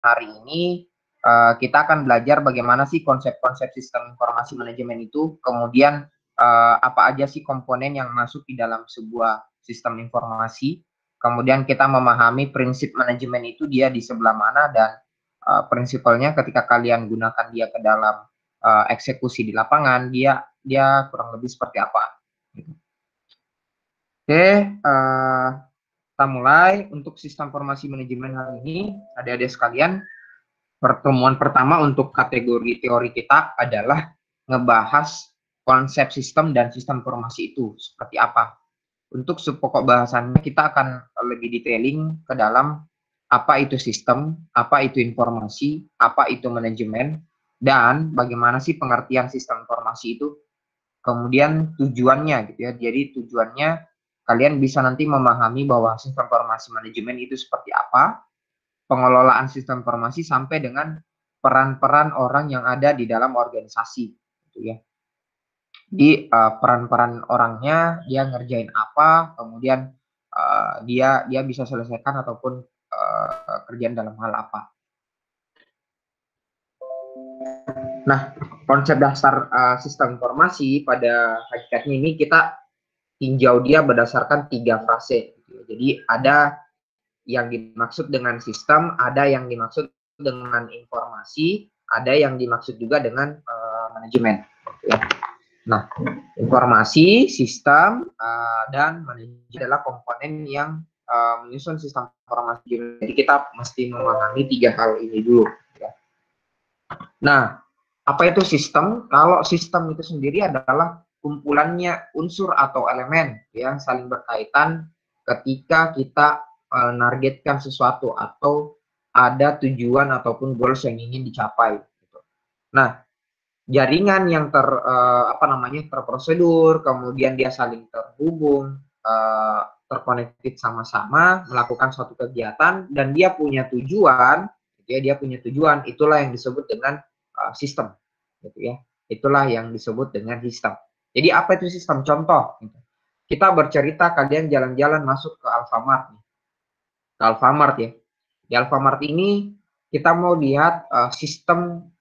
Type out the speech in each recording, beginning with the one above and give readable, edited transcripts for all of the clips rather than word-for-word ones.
hari ini kita akan belajar bagaimana sih konsep-konsep sistem informasi manajemen itu, kemudian apa aja sih komponen yang masuk di dalam sebuah sistem informasi, kemudian kita memahami prinsip manajemen itu dia di sebelah mana, dan prinsipalnya ketika kalian gunakan dia ke dalam eksekusi di lapangan, dia kurang lebih seperti apa. Oke, kita mulai. Untuk sistem informasi manajemen hari ini, adik-adik sekalian, pertemuan pertama untuk kategori teori kita adalah ngebahas konsep sistem dan sistem informasi itu seperti apa. Untuk pokok bahasannya kita akan lebih detailing ke dalam apa itu sistem, apa itu informasi, apa itu manajemen, dan bagaimana sih pengertian sistem informasi itu, kemudian tujuannya gitu ya. Jadi tujuannya kalian bisa nanti memahami bahwa sistem informasi manajemen itu seperti apa, pengelolaan sistem informasi, sampai dengan peran-peran orang yang ada di dalam organisasi gitu ya. Di peran-peran orangnya, dia ngerjain apa, kemudian dia bisa selesaikan ataupun kerjaan dalam hal apa. Nah, konsep dasar sistem informasi pada hakikatnya ini kita tinjau dia berdasarkan 3 fase. Jadi ada yang dimaksud dengan sistem, ada yang dimaksud dengan informasi, ada yang dimaksud juga dengan manajemen. Ya. Nah, informasi, sistem, dan manajemen adalah komponen yang menyusun sistem informasi. Jadi kita mesti memahami 3 hal ini dulu. Ya. Nah, apa itu sistem? Kalau sistem itu sendiri adalah kumpulannya unsur atau elemen yang saling berkaitan ketika kita menargetkan sesuatu atau ada tujuan ataupun goals yang ingin dicapai. Nah, jaringan yang terprosedur, kemudian dia saling terhubung, terkonektif sama-sama, melakukan suatu kegiatan, dan dia punya tujuan, gitu ya, dia punya tujuan, itulah yang disebut dengan sistem, gitu ya. Itulah yang disebut dengan sistem. Jadi apa itu sistem? Contoh, gitu. Kita bercerita kalian jalan-jalan masuk ke Alfamart, ke Alfamart ya. Di Alfamart ini kita mau lihat sistem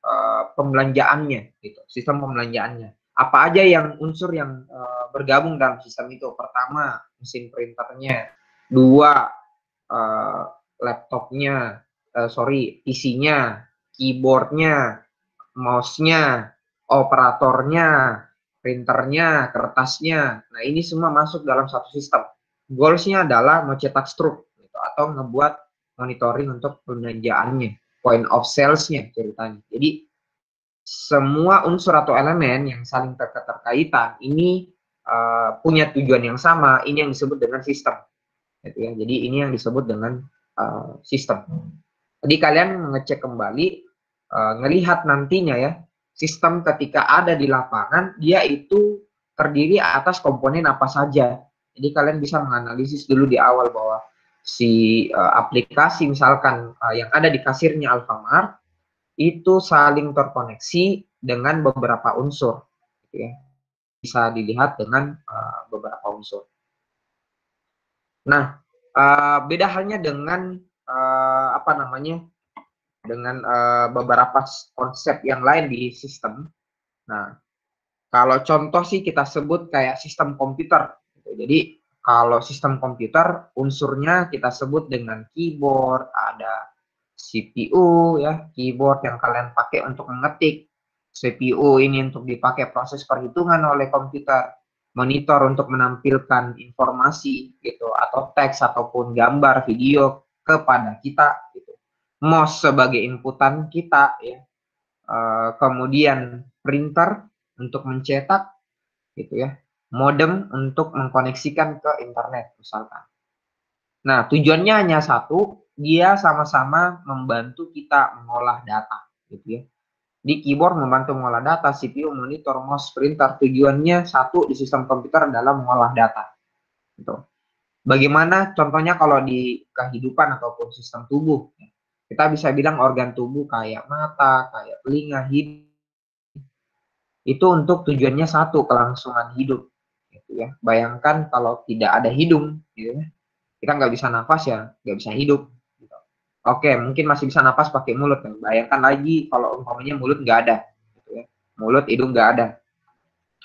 pembelanjaannya, gitu. Sistem pembelanjaannya. Apa aja yang unsur yang bergabung dalam sistem itu? Pertama, mesin printernya. Dua, laptopnya, PC-nya, keyboardnya, mouse-nya, operatornya, printernya, kertasnya. Nah, ini semua masuk dalam satu sistem. Goals-nya adalah mencetak struk, gitu, atau ngebuat monitoring untuk pembelanjaannya, point of sales-nya ceritanya. Jadi semua unsur atau elemen yang saling terkaitan ini punya tujuan yang sama. Ini yang disebut dengan sistem. Gitu ya. Jadi ini yang disebut dengan sistem. Jadi kalian mengecek kembali, ngelihat nantinya ya, sistem ketika ada di lapangan, dia itu terdiri atas komponen apa saja. Jadi kalian bisa menganalisis dulu di awal bahwa si aplikasi misalkan yang ada di kasirnya Alfamart itu saling terkoneksi dengan beberapa unsur, gitu ya. Bisa dilihat dengan beberapa unsur. Nah, beda halnya dengan dengan beberapa konsep yang lain di sistem. Nah, kalau contoh sih kita sebut kayak sistem komputer. Jadi kalau sistem komputer unsurnya kita sebut dengan keyboard, ada CPU ya, keyboard yang kalian pakai untuk mengetik, CPU ini untuk dipakai proses perhitungan oleh komputer, monitor untuk menampilkan informasi gitu, atau teks ataupun gambar, video kepada kita gitu. Mouse sebagai inputan kita ya. Kemudian printer untuk mencetak gitu ya. Modem untuk mengkoneksikan ke internet misalkan. Nah, tujuannya hanya satu, dia sama-sama membantu kita mengolah data gitu ya. Di keyboard membantu mengolah data, CPU, monitor, mouse, printer, tujuannya satu di sistem komputer adalah mengolah data. Gitu. Bagaimana contohnya kalau di kehidupan ataupun sistem tubuh? Kita bisa bilang organ tubuh kayak mata, kayak telinga, hidung. Itu untuk tujuannya satu, kelangsungan hidup. Gitu ya. Bayangkan kalau tidak ada hidung, gitu ya. Kita nggak bisa nafas ya, nggak bisa hidup. Gitu. Oke, mungkin masih bisa napas pakai mulut. Bayangkan lagi kalau umpamanya mulut nggak ada, gitu ya. Mulut, hidung nggak ada.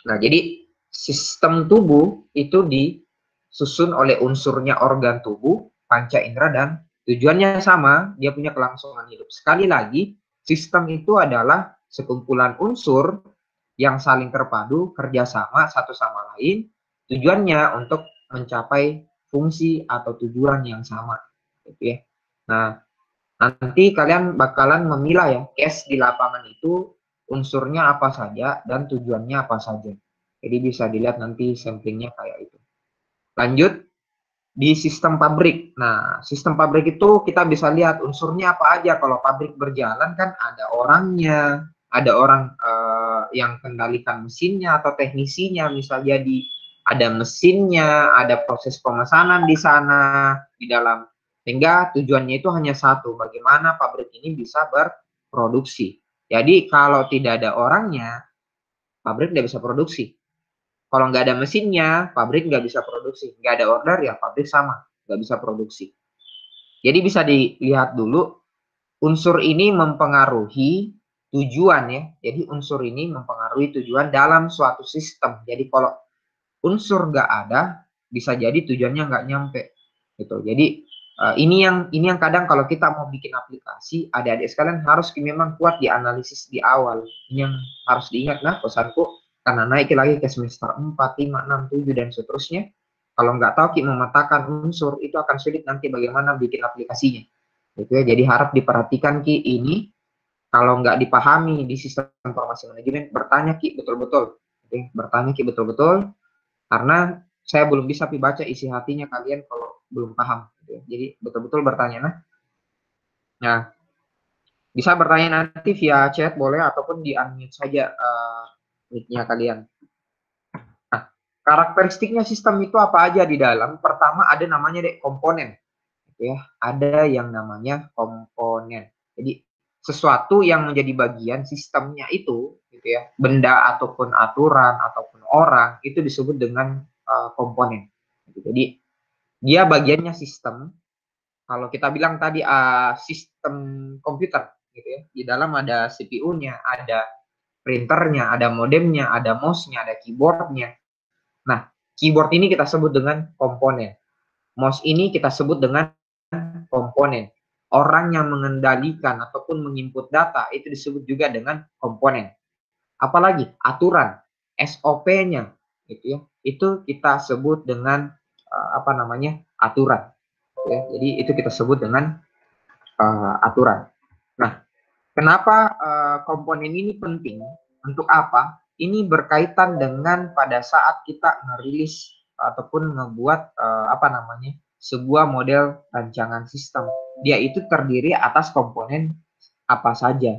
Nah, jadi sistem tubuh itu disusun oleh unsurnya organ tubuh, panca indera, dan tujuannya sama, dia punya kelangsungan hidup. Sekali lagi, sistem itu adalah sekumpulan unsur yang saling terpadu, kerjasama satu sama lain, tujuannya untuk mencapai fungsi atau tujuan yang sama. Gitu ya. Nah, nanti kalian bakalan memilah ya, case di lapangan itu unsurnya apa saja dan tujuannya apa saja. Jadi bisa dilihat nanti samplingnya kayak itu. Lanjut di sistem pabrik. Nah, sistem pabrik itu kita bisa lihat unsurnya apa aja. Kalau pabrik berjalan kan ada orangnya, ada orang yang kendalikan mesinnya atau teknisinya, misal jadi ada mesinnya, ada proses pemesanan di sana di dalam. Sehingga tujuannya itu hanya satu, bagaimana pabrik ini bisa berproduksi. Jadi kalau tidak ada orangnya, pabrik tidak bisa produksi. Kalau nggak ada mesinnya, pabrik nggak bisa produksi. Nggak ada order, ya pabrik sama, nggak bisa produksi. Jadi bisa dilihat dulu, unsur ini mempengaruhi tujuan ya. Jadi unsur ini mempengaruhi tujuan dalam suatu sistem. Jadi kalau unsur nggak ada, bisa jadi tujuannya nggak nyampe. Gitu. Jadi ini yang kadang kalau kita mau bikin aplikasi, adik-adik sekalian harus memang kuat di analisis di awal. Ini yang harus diingat. Nah, pesanku, karena naik lagi ke semester 4, 5, 6, 7, dan seterusnya. Kalau nggak tahu Ki memetakan unsur, itu akan sulit nanti bagaimana bikin aplikasinya. Gitu ya. Jadi harap diperhatikan Ki ini, kalau nggak dipahami di sistem informasi manajemen, bertanya Ki betul-betul. Oke, bertanya Ki betul-betul, karena saya belum bisa baca isi hatinya kalian kalau belum paham. Gitu ya. Jadi betul-betul bertanya. Nah, bisa bertanya nanti via chat boleh ataupun di unmute saja mic-nya kalian. Nah, karakteristiknya sistem itu apa aja di dalam? Pertama ada namanya deh komponen, gitu ya. Ada yang namanya komponen. Jadi sesuatu yang menjadi bagian sistemnya itu, gitu ya, benda ataupun aturan ataupun orang itu disebut dengan komponen. Jadi dia bagiannya sistem. Kalau kita bilang tadi sistem komputer, gitu ya, di dalam ada CPU-nya, ada printernya, ada modemnya, ada mouse-nya, ada keyboard-nya. Nah, keyboard ini kita sebut dengan komponen. Mouse ini kita sebut dengan komponen. Orang yang mengendalikan ataupun menginput data itu disebut juga dengan komponen. Apalagi aturan, SOP-nya, gitu ya. Itu kita sebut dengan apa namanya? Aturan. Ya. Jadi itu kita sebut dengan aturan. Nah, kenapa komponen ini penting? Untuk apa? Ini berkaitan dengan pada saat kita merilis ataupun ngebuat apa namanya, sebuah model rancangan sistem. Dia itu terdiri atas komponen apa saja,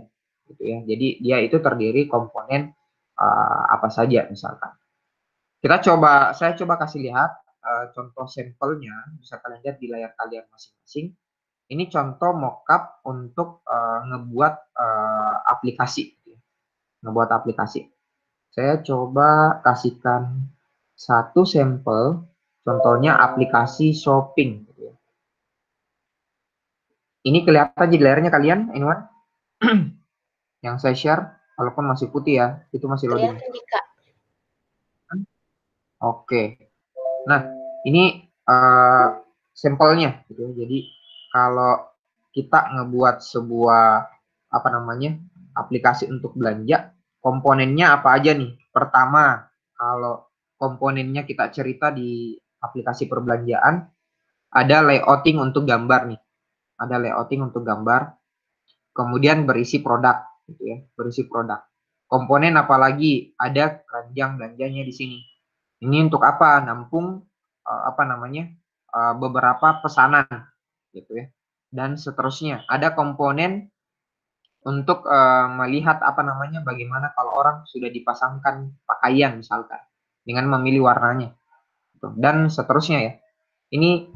gitu ya. Jadi dia itu terdiri komponen apa saja misalkan. Saya coba kasih lihat contoh sampelnya, bisa kalian lihat di layar kalian masing-masing. Ini contoh mockup untuk ngebuat aplikasi, ngebuat aplikasi. Saya coba kasihkan satu sampel, contohnya aplikasi shopping. Ini kelihatan di layarnya kalian, anyone? Yang saya share, walaupun masih putih ya, itu masih loading. Kelihatan Kak. Oke. Nah, ini sampelnya, gitu. Jadi kalau kita ngebuat sebuah apa namanya aplikasi untuk belanja, komponennya apa aja nih? Pertama, kalau komponennya kita cerita di aplikasi perbelanjaan, ada layouting untuk gambar nih, ada layouting untuk gambar, kemudian berisi produk, gitu ya, berisi produk. Komponen apalagi ada keranjang belanjanya di sini. Ini untuk apa? Nampung apa namanya beberapa pesanan, gitu ya, dan seterusnya. Ada komponen untuk melihat apa namanya bagaimana kalau orang sudah dipasangkan pakaian misalkan dengan memilih warnanya, gitu. Dan seterusnya ya. Ini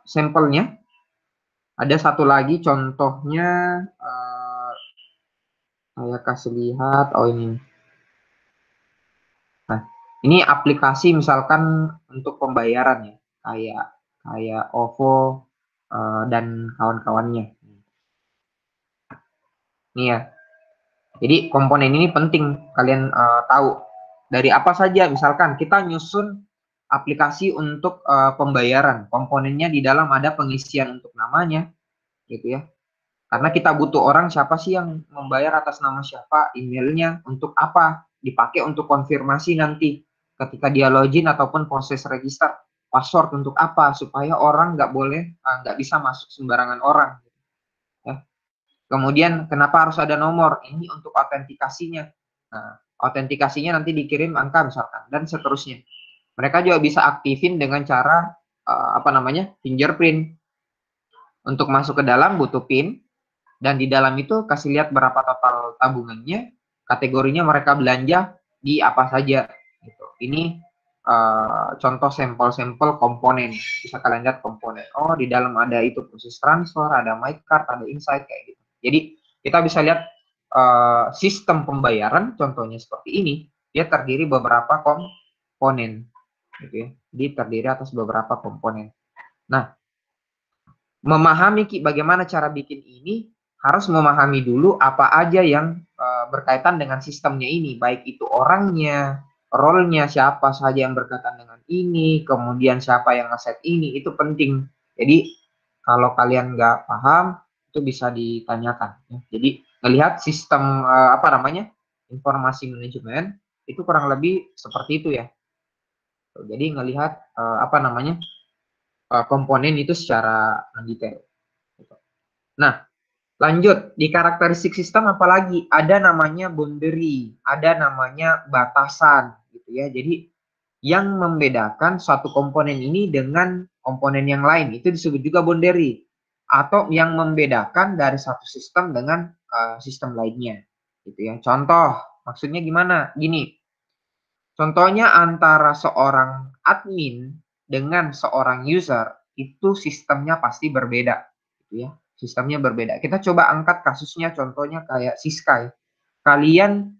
sampelnya. Ada satu lagi contohnya, saya kasih lihat. Oh ini. Nah, ini aplikasi misalkan untuk pembayaran ya, kayak kayak OVO dan kawan-kawannya. Nih ya. Jadi komponen ini penting kalian tahu. Dari apa saja, misalkan kita nyusun aplikasi untuk pembayaran. Komponennya di dalam ada pengisian untuk namanya, gitu ya. Karena kita butuh orang siapa sih yang membayar atas nama siapa, emailnya, untuk apa, dipakai untuk konfirmasi nanti ketika dia login ataupun proses register. Password untuk apa, supaya orang nggak boleh, nggak bisa masuk sembarangan orang. Ya. Kemudian kenapa harus ada nomor? Ini untuk autentikasinya. Nah, autentikasinya nanti dikirim angka misalkan, dan seterusnya. Mereka juga bisa aktifin dengan cara, apa namanya, fingerprint. Untuk masuk ke dalam butuh PIN, dan di dalam itu kasih lihat berapa total tabungannya, kategorinya mereka belanja di apa saja gitu. Ini contoh sampel-sampel komponen. Bisa kalian lihat komponen. Oh, di dalam ada itu proses transfer, ada my card, ada insight kayak gitu. Jadi kita bisa lihat sistem pembayaran contohnya seperti ini. Dia terdiri beberapa komponen gitu ya. Jadi terdiri atas beberapa komponen. Nah, memahami bagaimana cara bikin ini, harus memahami dulu apa aja yang berkaitan dengan sistemnya ini, baik itu orangnya, role-nya siapa saja yang berkaitan dengan ini, kemudian siapa yang ngeset ini, itu penting. Jadi kalau kalian nggak paham, itu bisa ditanyakan. Ya. Jadi melihat sistem apa namanya, informasi manajemen itu kurang lebih seperti itu ya. Jadi ngelihat apa namanya, komponen itu secara detail. Nah, lanjut di karakteristik sistem, apalagi ada namanya boundary, ada namanya batasan gitu ya. Jadi yang membedakan satu komponen ini dengan komponen yang lain itu disebut juga boundary, atau yang membedakan dari satu sistem dengan sistem lainnya gitu ya. Contoh, maksudnya gimana? Gini. Contohnya antara seorang admin dengan seorang user itu sistemnya pasti berbeda gitu ya. Sistemnya berbeda. Kita coba angkat kasusnya contohnya kayak Siska ya. Kalian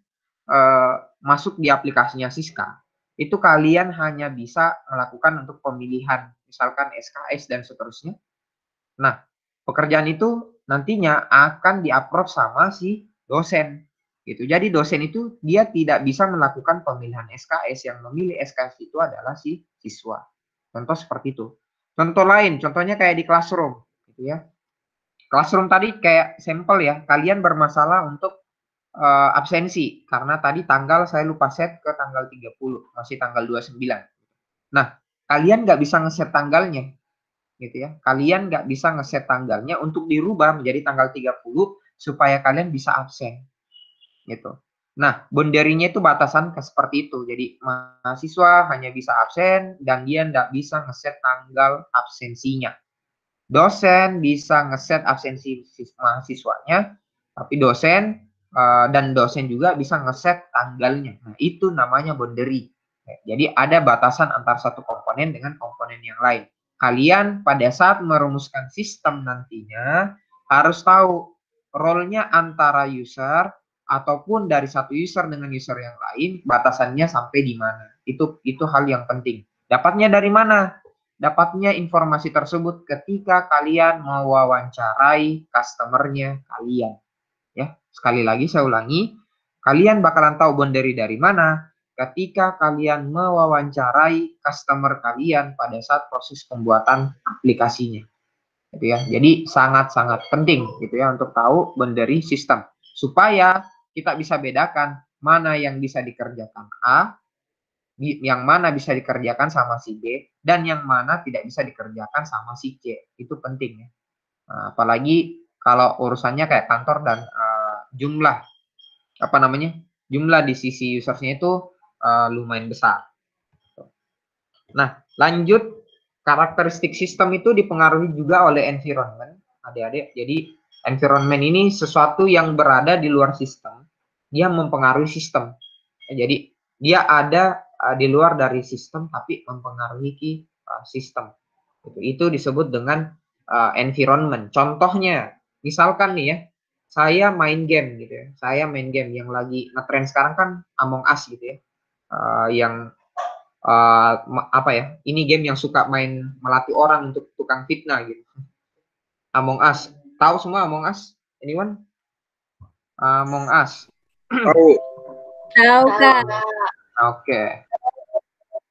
masuk di aplikasinya Siska, itu kalian hanya bisa melakukan untuk pemilihan, misalkan SKS dan seterusnya. Nah, pekerjaan itu nantinya akan di-approve sama si dosen gitu. Jadi dosen itu dia tidak bisa melakukan pemilihan SKS, yang memilih SKS itu adalah si siswa. Contoh seperti itu. Contoh lain, contohnya kayak di classroom gitu ya. Classroom tadi kayak sampel ya, kalian bermasalah untuk absensi karena tadi tanggal saya lupa set ke tanggal 30, masih tanggal 29. Nah, kalian nggak bisa ngeset tanggalnya gitu ya. Kalian nggak bisa ngeset tanggalnya untuk dirubah menjadi tanggal 30 supaya kalian bisa absen gitu. Nah, boundary-nya itu batasan seperti itu. Jadi mahasiswa hanya bisa absen dan dia nggak bisa ngeset tanggal absensinya. Dosen bisa ngeset absensi mahasiswanya, tapi dosen juga bisa ngeset tanggalnya. Nah, itu namanya boundary. Jadi ada batasan antar satu komponen dengan komponen yang lain. Kalian pada saat merumuskan sistem nantinya harus tahu role-nya antara user ataupun dari satu user dengan user yang lain, batasannya sampai di mana. Itu hal yang penting. Dapatnya dari mana? Dapatnya informasi tersebut ketika kalian mewawancarai customer-nya kalian. Ya, sekali lagi saya ulangi, kalian bakalan tahu boundary dari mana ketika kalian mewawancarai customer kalian pada saat proses pembuatan aplikasinya. Gitu ya. Jadi sangat-sangat penting gitu ya untuk tahu boundary sistem supaya kita bisa bedakan mana yang bisa dikerjakan A, yang mana bisa dikerjakan sama si B, dan yang mana tidak bisa dikerjakan sama si C. Itu penting ya. Nah, apalagi kalau urusannya kayak kantor dan jumlah apa namanya, jumlah di sisi usersnya itu lumayan besar. Nah, lanjut, karakteristik sistem itu dipengaruhi juga oleh environment, adik-adik. Jadi environment ini sesuatu yang berada di luar sistem, dia mempengaruhi sistem. Jadi dia ada di luar dari sistem tapi mempengaruhi sistem. Itu disebut dengan environment. Contohnya, misalkan nih ya, saya main game gitu ya. Saya main game yang lagi ngetrend sekarang kan Among Us gitu ya. Yang apa ya? Ini game yang suka main melatih orang untuk tukang fitnah gitu. Among Us. Tahu semua Among Us? Anyone? Among Us. Tahu. Tahu, Kak. Oke.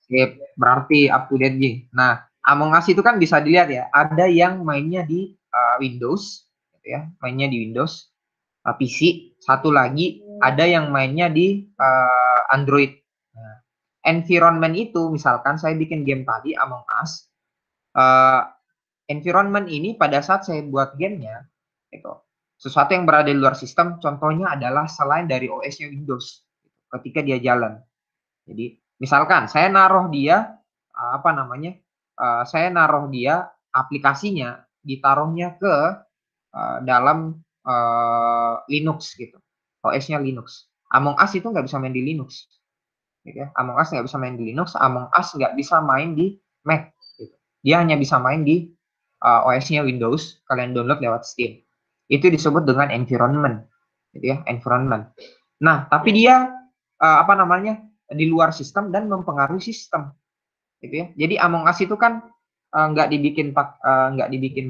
Sip. Berarti up to date nih. Nah, Among Us itu kan bisa dilihat ya. Ada yang mainnya di Windows, gitu ya. Mainnya di Windows, PC. Satu lagi ada yang mainnya di Android. Nah, environment itu, misalkan saya bikin game tadi Among Us. Environment ini pada saat saya buat gamenya, itu sesuatu yang berada di luar sistem. Contohnya adalah selain dari OS-nya Windows, ketika dia jalan. Jadi misalkan saya naruh dia apa namanya? Saya naruh dia aplikasinya ditaruhnya ke dalam Linux gitu. OS-nya Linux. Among Us itu nggak bisa main di Linux. Gitu ya. Among Us nggak bisa main di Linux, Among Us nggak bisa main di Mac. Gitu. Dia hanya bisa main di OS-nya Windows. Kalian download lewat Steam. Itu disebut dengan environment, gitu ya, environment. Nah, tapi dia apa namanya, di luar sistem dan mempengaruhi sistem, gitu ya. Jadi Among Us itu kan nggak dibikin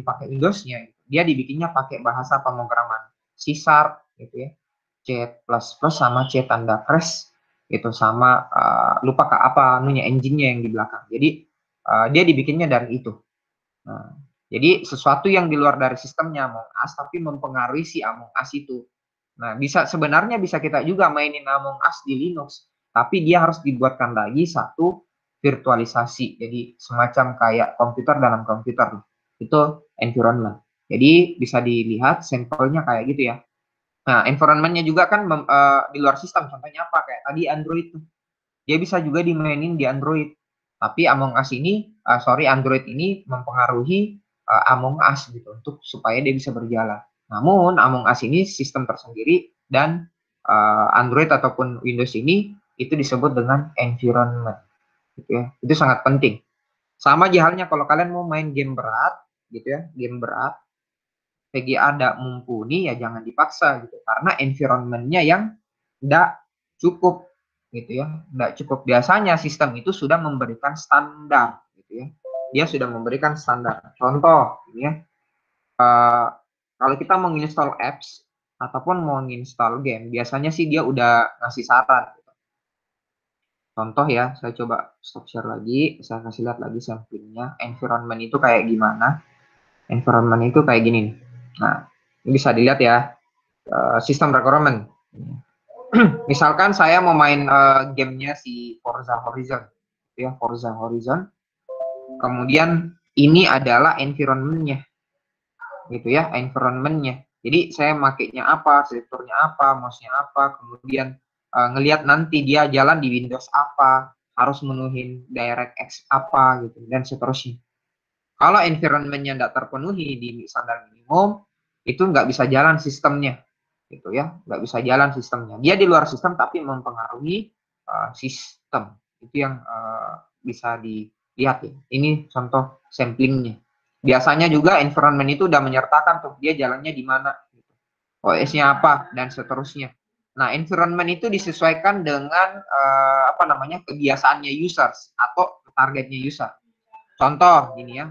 pakai Windows-nya, dia dibikinnya pakai bahasa pemrograman C Sharp, gitu ya, C++ sama C tanda crash, gitu, sama lupa apa anunya engine-nya yang di belakang. Jadi dia dibikinnya dari itu. Nah, jadi sesuatu yang di luar dari sistemnya Among Us tapi mempengaruhi si Among Us itu. Nah, sebenarnya bisa kita juga mainin Among Us di Linux, tapi dia harus dibuatkan lagi satu virtualisasi. Jadi semacam kayak komputer dalam komputer. Itu environment. Jadi bisa dilihat sampelnya kayak gitu ya. Nah, environment-nya juga kan di luar sistem. Contohnya apa? Kayak tadi Android tuh. Dia bisa juga dimainin di Android. Tapi Among Us ini, Android ini mempengaruhi Among Us gitu untuk supaya dia bisa berjalan. Namun Among Us ini sistem tersendiri dan Android ataupun Windows ini itu disebut dengan environment, gitu ya. Itu sangat penting. Sama halnya kalau kalian mau main game berat, gitu ya, game berat, VGA tidak mumpuni ya jangan dipaksa gitu, karena environment-nya yang tidak cukup, gitu ya, tidak cukup. Biasanya sistem itu sudah memberikan standar, gitu ya, dia sudah memberikan standar. Contoh ini ya, kalau kita menginstall apps ataupun mau menginstal game, biasanya sih dia udah ngasih saran gitu. Contoh ya, saya coba stop share lagi, saya kasih lihat lagi samplingnya. Environment itu kayak gimana? Environment itu kayak gini nih. Nah, ini bisa dilihat ya, sistem requirement. Misalkan saya mau main gamenya si Forza Horizon, ya, Forza Horizon. Kemudian ini adalah environment-nya, gitu ya, environment-nya. Jadi saya makainya apa, selektornya apa, mouse-nya apa, kemudian ngelihat nanti dia jalan di Windows apa, harus menuhin DirectX apa, gitu, dan seterusnya. Kalau environment-nya tidak terpenuhi di standar minimum, itu nggak bisa jalan sistemnya, gitu ya, nggak bisa jalan sistemnya. Dia di luar sistem tapi mempengaruhi sistem. Itu yang bisa dilihat ya. Ini contoh samplingnya. Biasanya juga environment itu udah menyertakan tuh dia jalannya di mana, gitu. OS-nya apa dan seterusnya. Nah, environment itu disesuaikan dengan apa namanya, kebiasaannya users atau targetnya user. Contoh gini ya,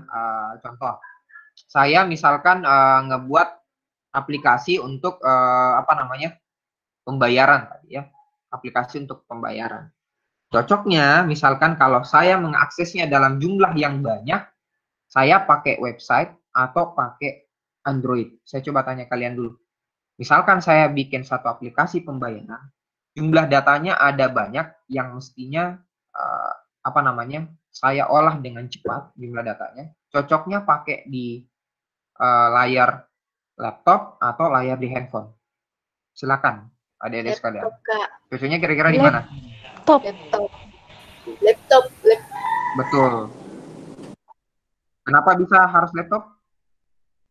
contoh. Saya misalkan ngebuat aplikasi untuk apa namanya, pembayaran tadi ya. Aplikasi untuk pembayaran. Cocoknya misalkan kalau saya mengaksesnya dalam jumlah yang banyak, saya pakai website atau pakai Android. Saya coba tanya kalian dulu. Misalkan saya bikin satu aplikasi pembayaran, jumlah datanya ada banyak yang mestinya apa namanya, saya olah dengan cepat jumlah datanya. Cocoknya pakai di layar laptop atau layar di handphone. Silakan, adik-adik sekalian. Cocoknya kira-kira di mana? Laptop. Laptop. Betul. Kenapa bisa harus laptop?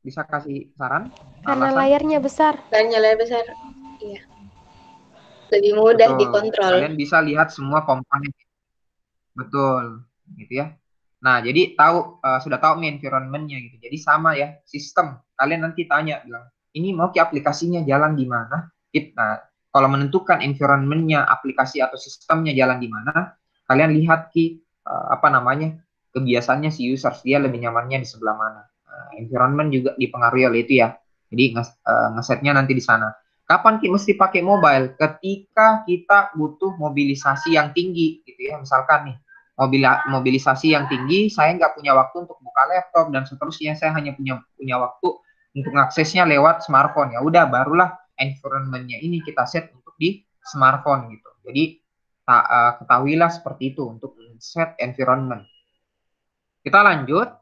Bisa kasih saran? Karena Alasan? layarnya besar. Layarnya lebih besar. Iya. Lebih mudah Betul. dikontrol. Kalian bisa lihat semua komponen. Betul, gitu ya. Nah, jadi sudah tahu nih environment-nya gitu. Jadi sama ya, sistem. Kalian nanti tanya bilang, ini mau ke aplikasinya jalan di mana? Nah, kalau menentukan environment-nya, aplikasi atau sistemnya jalan di mana, kalian lihat apa namanya, kebiasaannya si users, dia lebih nyamannya di sebelah mana. Environment juga dipengaruhi oleh itu ya. Jadi ngesetnya nanti di sana. Kapan mesti pakai mobile? Ketika kita butuh mobilisasi yang tinggi, gitu ya. Misalkan nih, mobilisasi yang tinggi, saya nggak punya waktu untuk buka laptop dan seterusnya. Saya hanya punya waktu untuk aksesnya lewat smartphone. Ya udah, barulah environment-nya ini kita set untuk di smartphone gitu. Jadi ketahuilah seperti itu untuk set environment. Kita lanjut.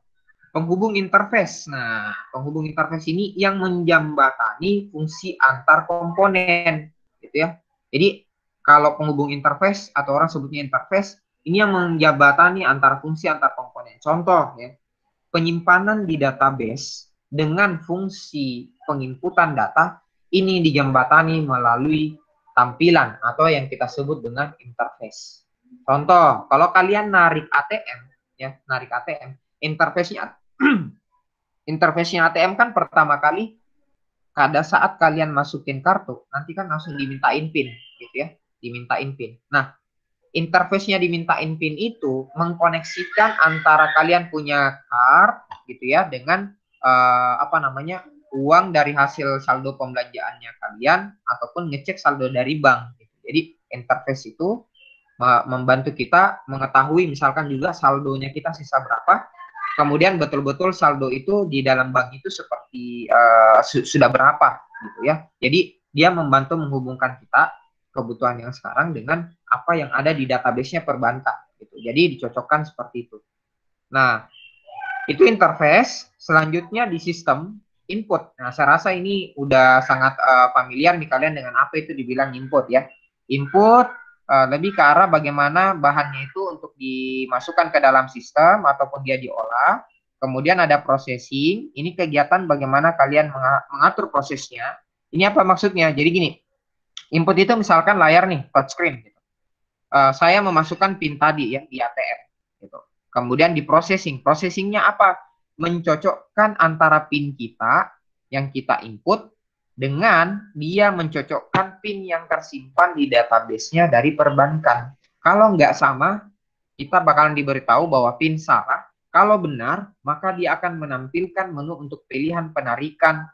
Penghubung interface. Nah, penghubung interface ini yang menjembatani fungsi antar komponen, gitu ya. Jadi, kalau penghubung interface atau orang sebutnya interface, ini yang menjembatani antar fungsi antar komponen. Contoh ya, penyimpanan di database dengan fungsi penginputan data ini dijembatani melalui tampilan atau yang kita sebut dengan interface. Contoh, kalau kalian narik ATM, ya, narik ATM, interface-nya interface-nya ATM kan pertama kali pada saat kalian masukin kartu, nanti kan langsung dimintain PIN, gitu ya, dimintain PIN. Nah, interface-nya dimintain PIN itu mengkoneksikan antara kalian punya card, gitu ya, dengan uang dari hasil saldo pembelanjaannya kalian ataupun ngecek saldo dari bank. Gitu. Jadi interface itu membantu kita mengetahui misalkan juga saldonya kita sisa berapa. Kemudian betul-betul saldo itu di dalam bank itu seperti sudah berapa gitu ya. Jadi dia membantu menghubungkan kita kebutuhan yang sekarang dengan apa yang ada di database-nya perbankan gitu. Jadi dicocokkan seperti itu. Nah, itu interface. Selanjutnya di sistem input. Nah, saya rasa ini udah sangat familiar nih kalian dengan apa itu dibilang input ya. Input lebih ke arah bagaimana bahannya itu untuk dimasukkan ke dalam sistem ataupun dia diolah. Kemudian ada processing. Ini kegiatan bagaimana kalian mengatur prosesnya. Ini apa maksudnya? Jadi gini, input itu misalkan layar nih, touchscreen. Gitu. Saya memasukkan PIN tadi ya di ATM. Gitu. Kemudian di processing. Processingnya apa? Mencocokkan antara PIN kita yang kita input dengan dia mencocokkan PIN yang tersimpan di database-nya dari perbankan. Kalau nggak sama, kita bakalan diberitahu bahwa PIN salah. Kalau benar, maka dia akan menampilkan menu untuk pilihan penarikan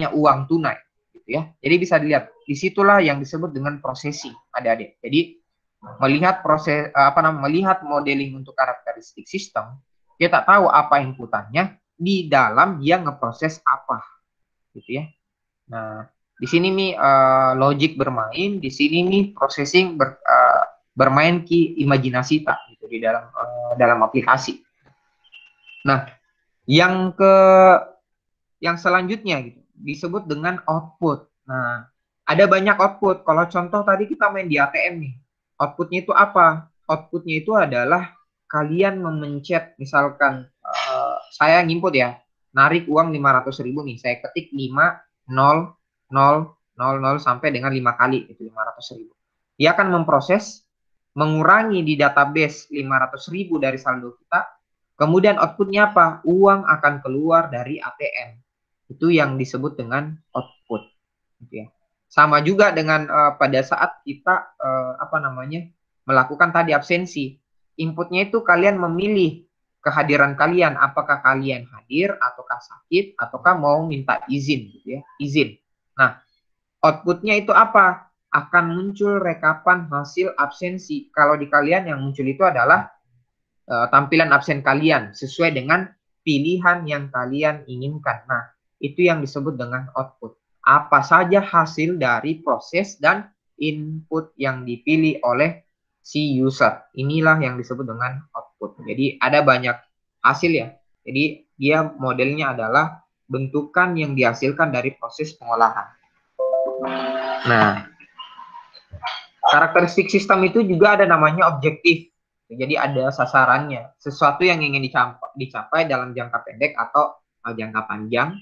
uang tunai, gitu ya. Jadi bisa dilihat, disitulah yang disebut dengan processing, adik-adik. Jadi melihat melihat modeling untuk karakteristik sistem, kita tahu apa inputannya di dalam dia ngeproses apa. Gitu ya. Nah, di sini nih logic bermain, di sini nih processing bermain ki imajinasi tak gitu di dalam aplikasi. Nah, yang selanjutnya gitu disebut dengan output. Nah, ada banyak output. Kalau contoh tadi kita main di ATM nih. Outputnya itu apa? Outputnya itu adalah kalian memencet misalkan saya nginput ya, narik uang 500.000 nih, saya ketik 50000 sampai dengan 5 kali itu 500.000. Dia akan memproses, mengurangi di database 500.000 dari saldo kita. Kemudian outputnya apa? Uang akan keluar dari ATM. Itu yang disebut dengan output. Gitu ya. Sama juga dengan pada saat kita melakukan tadi absensi. Inputnya itu kalian memilih kehadiran kalian, apakah kalian hadir ataukah sakit ataukah mau minta izin gitu ya, izin. Nah, outputnya itu apa? Akan muncul rekapan hasil absensi. Kalau di kalian yang muncul itu adalah tampilan absen kalian sesuai dengan pilihan yang kalian inginkan. Nah, itu yang disebut dengan output. Apa saja hasil dari proses dan input yang dipilih oleh si user. Inilah yang disebut dengan output. Jadi ada banyak hasil ya. Jadi dia modelnya adalah bentukan yang dihasilkan dari proses pengolahan. Nah, karakteristik sistem itu juga ada namanya objektif. Jadi ada sasarannya. Sesuatu yang ingin dicapai dalam jangka pendek atau jangka panjang.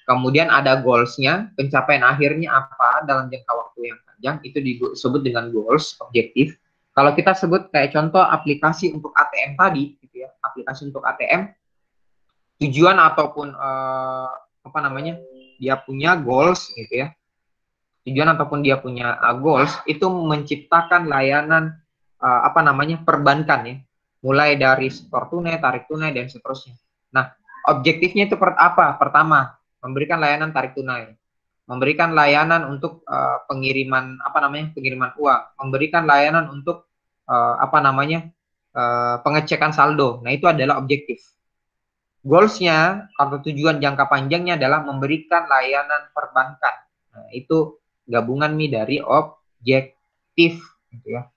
Kemudian ada goals-nya, pencapaian akhirnya apa dalam jangka waktu yang panjang. Itu disebut dengan goals, objektif. Kalau kita sebut kayak contoh aplikasi untuk ATM tadi, gitu ya, aplikasi untuk ATM, tujuan ataupun dia punya goals, gitu ya, tujuan ataupun dia punya goals itu menciptakan layanan perbankan ya, mulai dari store tunai, tarik tunai dan seterusnya. Nah, objektifnya itu apa? Pertama, memberikan layanan tarik tunai, memberikan layanan untuk pengiriman pengiriman uang, memberikan layanan untuk pengecekan saldo. Nah, itu adalah objektif. Goals-nya atau tujuan jangka panjangnya adalah memberikan layanan perbankan. Nah, itu gabungan nih dari objektif gitu ya.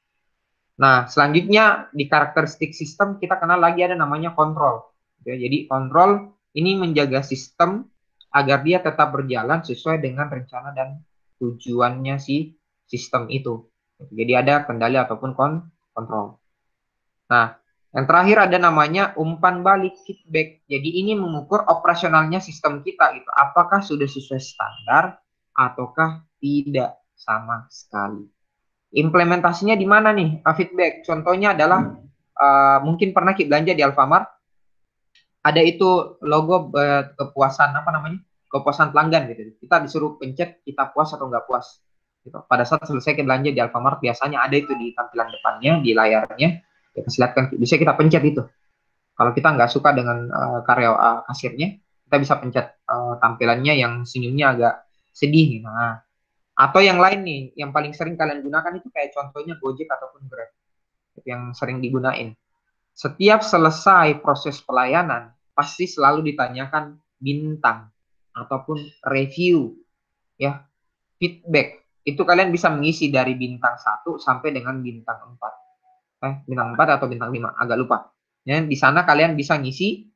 Nah, selanjutnya di karakteristik sistem kita kenal lagi ada namanya kontrol. Gitu ya. Jadi kontrol ini menjaga sistem agar dia tetap berjalan sesuai dengan rencana dan tujuannya si sistem itu. Jadi ada kendali ataupun kontrol. Nah, yang terakhir ada namanya umpan balik feedback. Jadi ini mengukur operasionalnya sistem kita gitu. Apakah sudah sesuai standar ataukah tidak sama sekali. Implementasinya di mana nih feedback? Contohnya adalah mungkin pernah kita belanja di Alfamart. Ada itu logo kepuasan kepuasan pelanggan gitu. Kita disuruh pencet kita puas atau nggak puas. Gitu. Pada saat selesai kita belanja di Alfamart biasanya ada itu di tampilan depannya di layarnya. Kita silakan bisa kita pencet itu. Kalau kita nggak suka dengan karya kasirnya, kita bisa pencet tampilannya yang senyumnya agak sedih. Nah, atau yang lain nih, yang paling sering kalian gunakan itu kayak contohnya Gojek ataupun Grab yang sering digunain. Setiap selesai proses pelayanan, pasti selalu ditanyakan bintang ataupun review, ya, feedback. Itu kalian bisa mengisi dari bintang 1 sampai dengan bintang 4. Bintang 4 atau bintang 5, agak lupa. Ya, di sana kalian bisa ngisi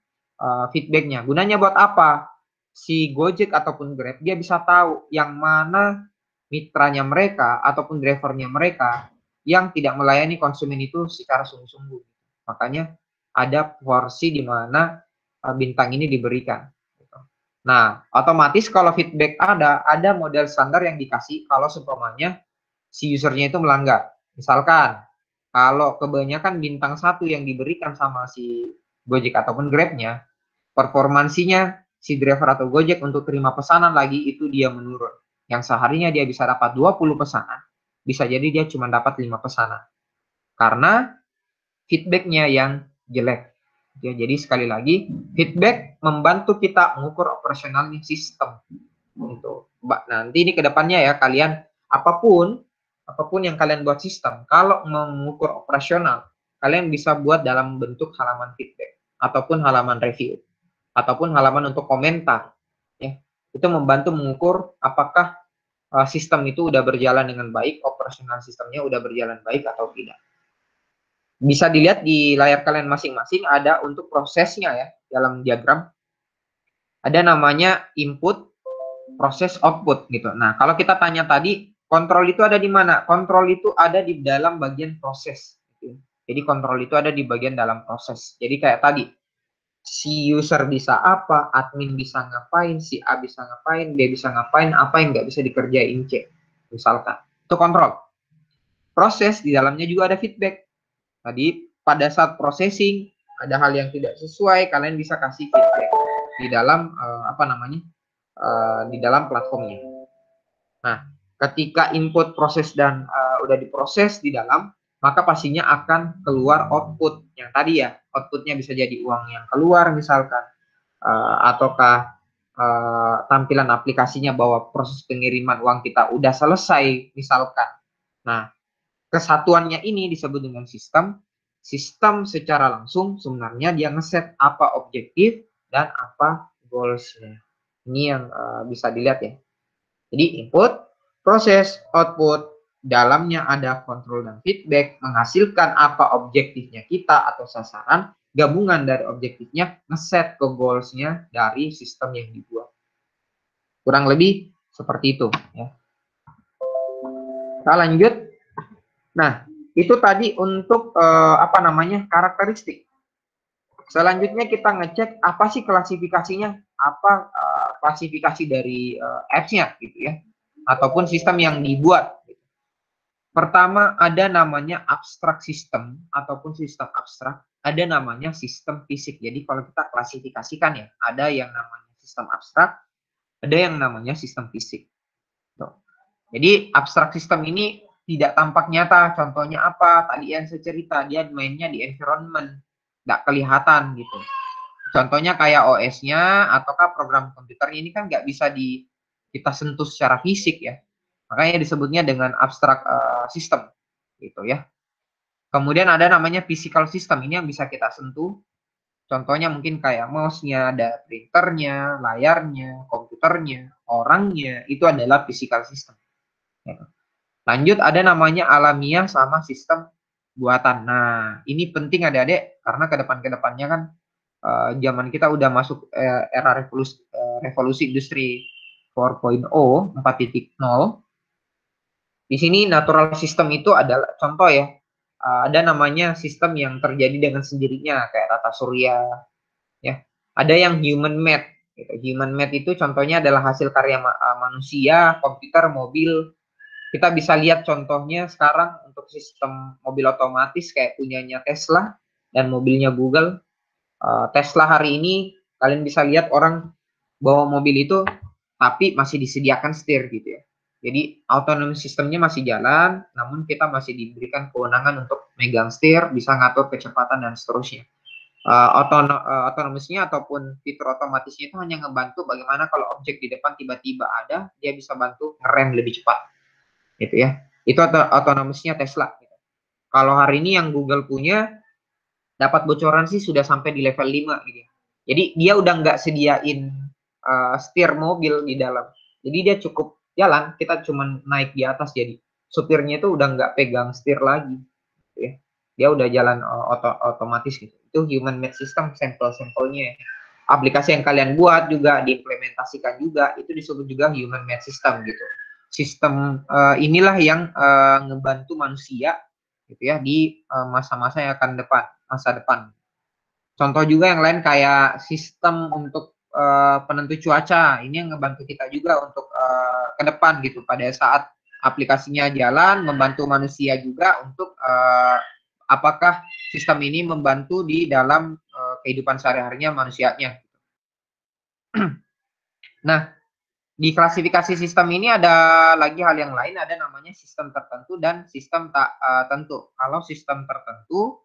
feedbacknya. Gunanya buat apa? Si Gojek ataupun Grab, dia bisa tahu yang mana mitranya mereka ataupun drivernya mereka yang tidak melayani konsumen itu secara sungguh-sungguh. Makanya ada porsi di mana bintang ini diberikan. Nah, otomatis kalau feedback ada model standar yang dikasih kalau seumpamanya si usernya itu melanggar. Misalkan, kalau kebanyakan bintang 1 yang diberikan sama si Gojek ataupun Grab-nya, performansinya si driver atau Gojek untuk terima pesanan lagi itu dia menurun. Yang seharinya dia bisa dapat 20 pesanan, bisa jadi dia cuma dapat 5 pesanan. Karena feedback-nya yang jelek. Ya, jadi sekali lagi, feedback membantu kita mengukur operasionalnya sistem. Gitu. Nanti ini ke depannya ya, kalian apapun yang kalian buat sistem, kalau mengukur operasional, kalian bisa buat dalam bentuk halaman feedback, ataupun halaman review, ataupun halaman untuk komentar. Ya. Itu membantu mengukur apakah sistem itu udah berjalan dengan baik, operasional sistemnya udah berjalan baik atau tidak. Bisa dilihat di layar kalian masing-masing ada untuk prosesnya ya dalam diagram. Ada namanya input, proses, output gitu. Nah, kalau kita tanya tadi kontrol itu ada di mana? Kontrol itu ada di dalam bagian proses. Gitu. Jadi kontrol itu ada di bagian dalam proses. Jadi kayak tadi si user bisa apa, admin bisa ngapain, si A bisa ngapain, B bisa ngapain, apa yang nggak bisa dikerjain C. Misalkan itu kontrol. Proses di dalamnya juga ada feedback. Tadi pada saat processing ada hal yang tidak sesuai, kalian bisa kasih feedback di dalam di dalam platformnya. Nah, ketika input proses dan udah diproses di dalam, maka pastinya akan keluar output yang tadi ya. Outputnya bisa jadi uang yang keluar misalkan, ataukah tampilan aplikasinya bahwa proses pengiriman uang kita udah selesai misalkan. Nah, kesatuannya ini disebut dengan sistem. Sistem secara langsung sebenarnya dia ngeset apa objektif dan apa goals-nya. Ini yang bisa dilihat ya. Jadi input, proses, output, dalamnya ada kontrol dan feedback, menghasilkan apa objektifnya kita atau sasaran, gabungan dari objektifnya, ngeset ke goals-nya dari sistem yang dibuat. Kurang lebih seperti itu ya. Kita lanjut. Nah, itu tadi untuk karakteristik. Selanjutnya kita ngecek apa sih klasifikasinya, apa klasifikasi dari apps-nya gitu ya, ataupun sistem yang dibuat. Pertama ada namanya abstrak sistem ataupun sistem abstrak, ada namanya sistem fisik. Jadi kalau kita klasifikasikan ya, ada yang namanya sistem abstrak, ada yang namanya sistem fisik. Jadi abstrak sistem ini tidak tampak nyata. Contohnya apa? Tadi yang saya cerita, dia mainnya di environment, nggak kelihatan gitu. Contohnya kayak OS-nya ataukah program komputernya ini kan nggak bisa kita sentuh secara fisik ya. Makanya disebutnya dengan abstrak system gitu ya. Kemudian ada namanya physical system, ini yang bisa kita sentuh. Contohnya mungkin kayak mouse-nya, ada printernya, layarnya, komputernya, orangnya, itu adalah physical system. Lanjut ada namanya alamiah sama sistem buatan. Nah, ini penting adik-adik karena ke depannya kan zaman kita udah masuk era revolusi industri 4.0, 4.0. Di sini natural system itu adalah contoh ya. Ada namanya sistem yang terjadi dengan sendirinya kayak tata surya ya. Ada yang human made gitu. Human made itu contohnya adalah hasil karya manusia, komputer, mobil. Kita bisa lihat contohnya sekarang untuk sistem mobil otomatis kayak punyanya Tesla dan mobilnya Google. Tesla hari ini kalian bisa lihat orang bawa mobil itu tapi masih disediakan setir gitu ya. Jadi autonomous sistemnya masih jalan, namun kita masih diberikan kewenangan untuk megang setir, bisa ngatur kecepatan dan seterusnya. Autonomousnya ataupun fitur otomatisnya itu hanya ngebantu bagaimana kalau objek di depan tiba-tiba ada, dia bisa bantu ngerem lebih cepat, gitu ya. Itu autonomousnya Tesla. Gitu. Kalau hari ini yang Google punya, dapat bocoran sih sudah sampai di level 5 gitu ya. Jadi dia udah nggak sediain setir mobil di dalam. Jadi dia cukup jalan, kita cuma naik di atas jadi supirnya itu udah nggak pegang setir lagi. Gitu ya. Dia udah jalan otomatis gitu. Itu human made system sampel-sampelnya. Aplikasi yang kalian buat juga diimplementasikan juga itu disebut juga human made system gitu. Sistem inilah yang ngebantu manusia gitu ya di masa-masa yang akan masa depan. Contoh juga yang lain kayak sistem untuk penentu cuaca. Ini yang ngebantu kita juga untuk ke depan gitu. Pada saat aplikasinya jalan, membantu manusia juga untuk apakah sistem ini membantu di dalam kehidupan sehari-harinya manusianya. Nah, di klasifikasi sistem ini ada lagi hal yang lain, ada namanya sistem tertentu dan sistem tak tentu. Kalau sistem tertentu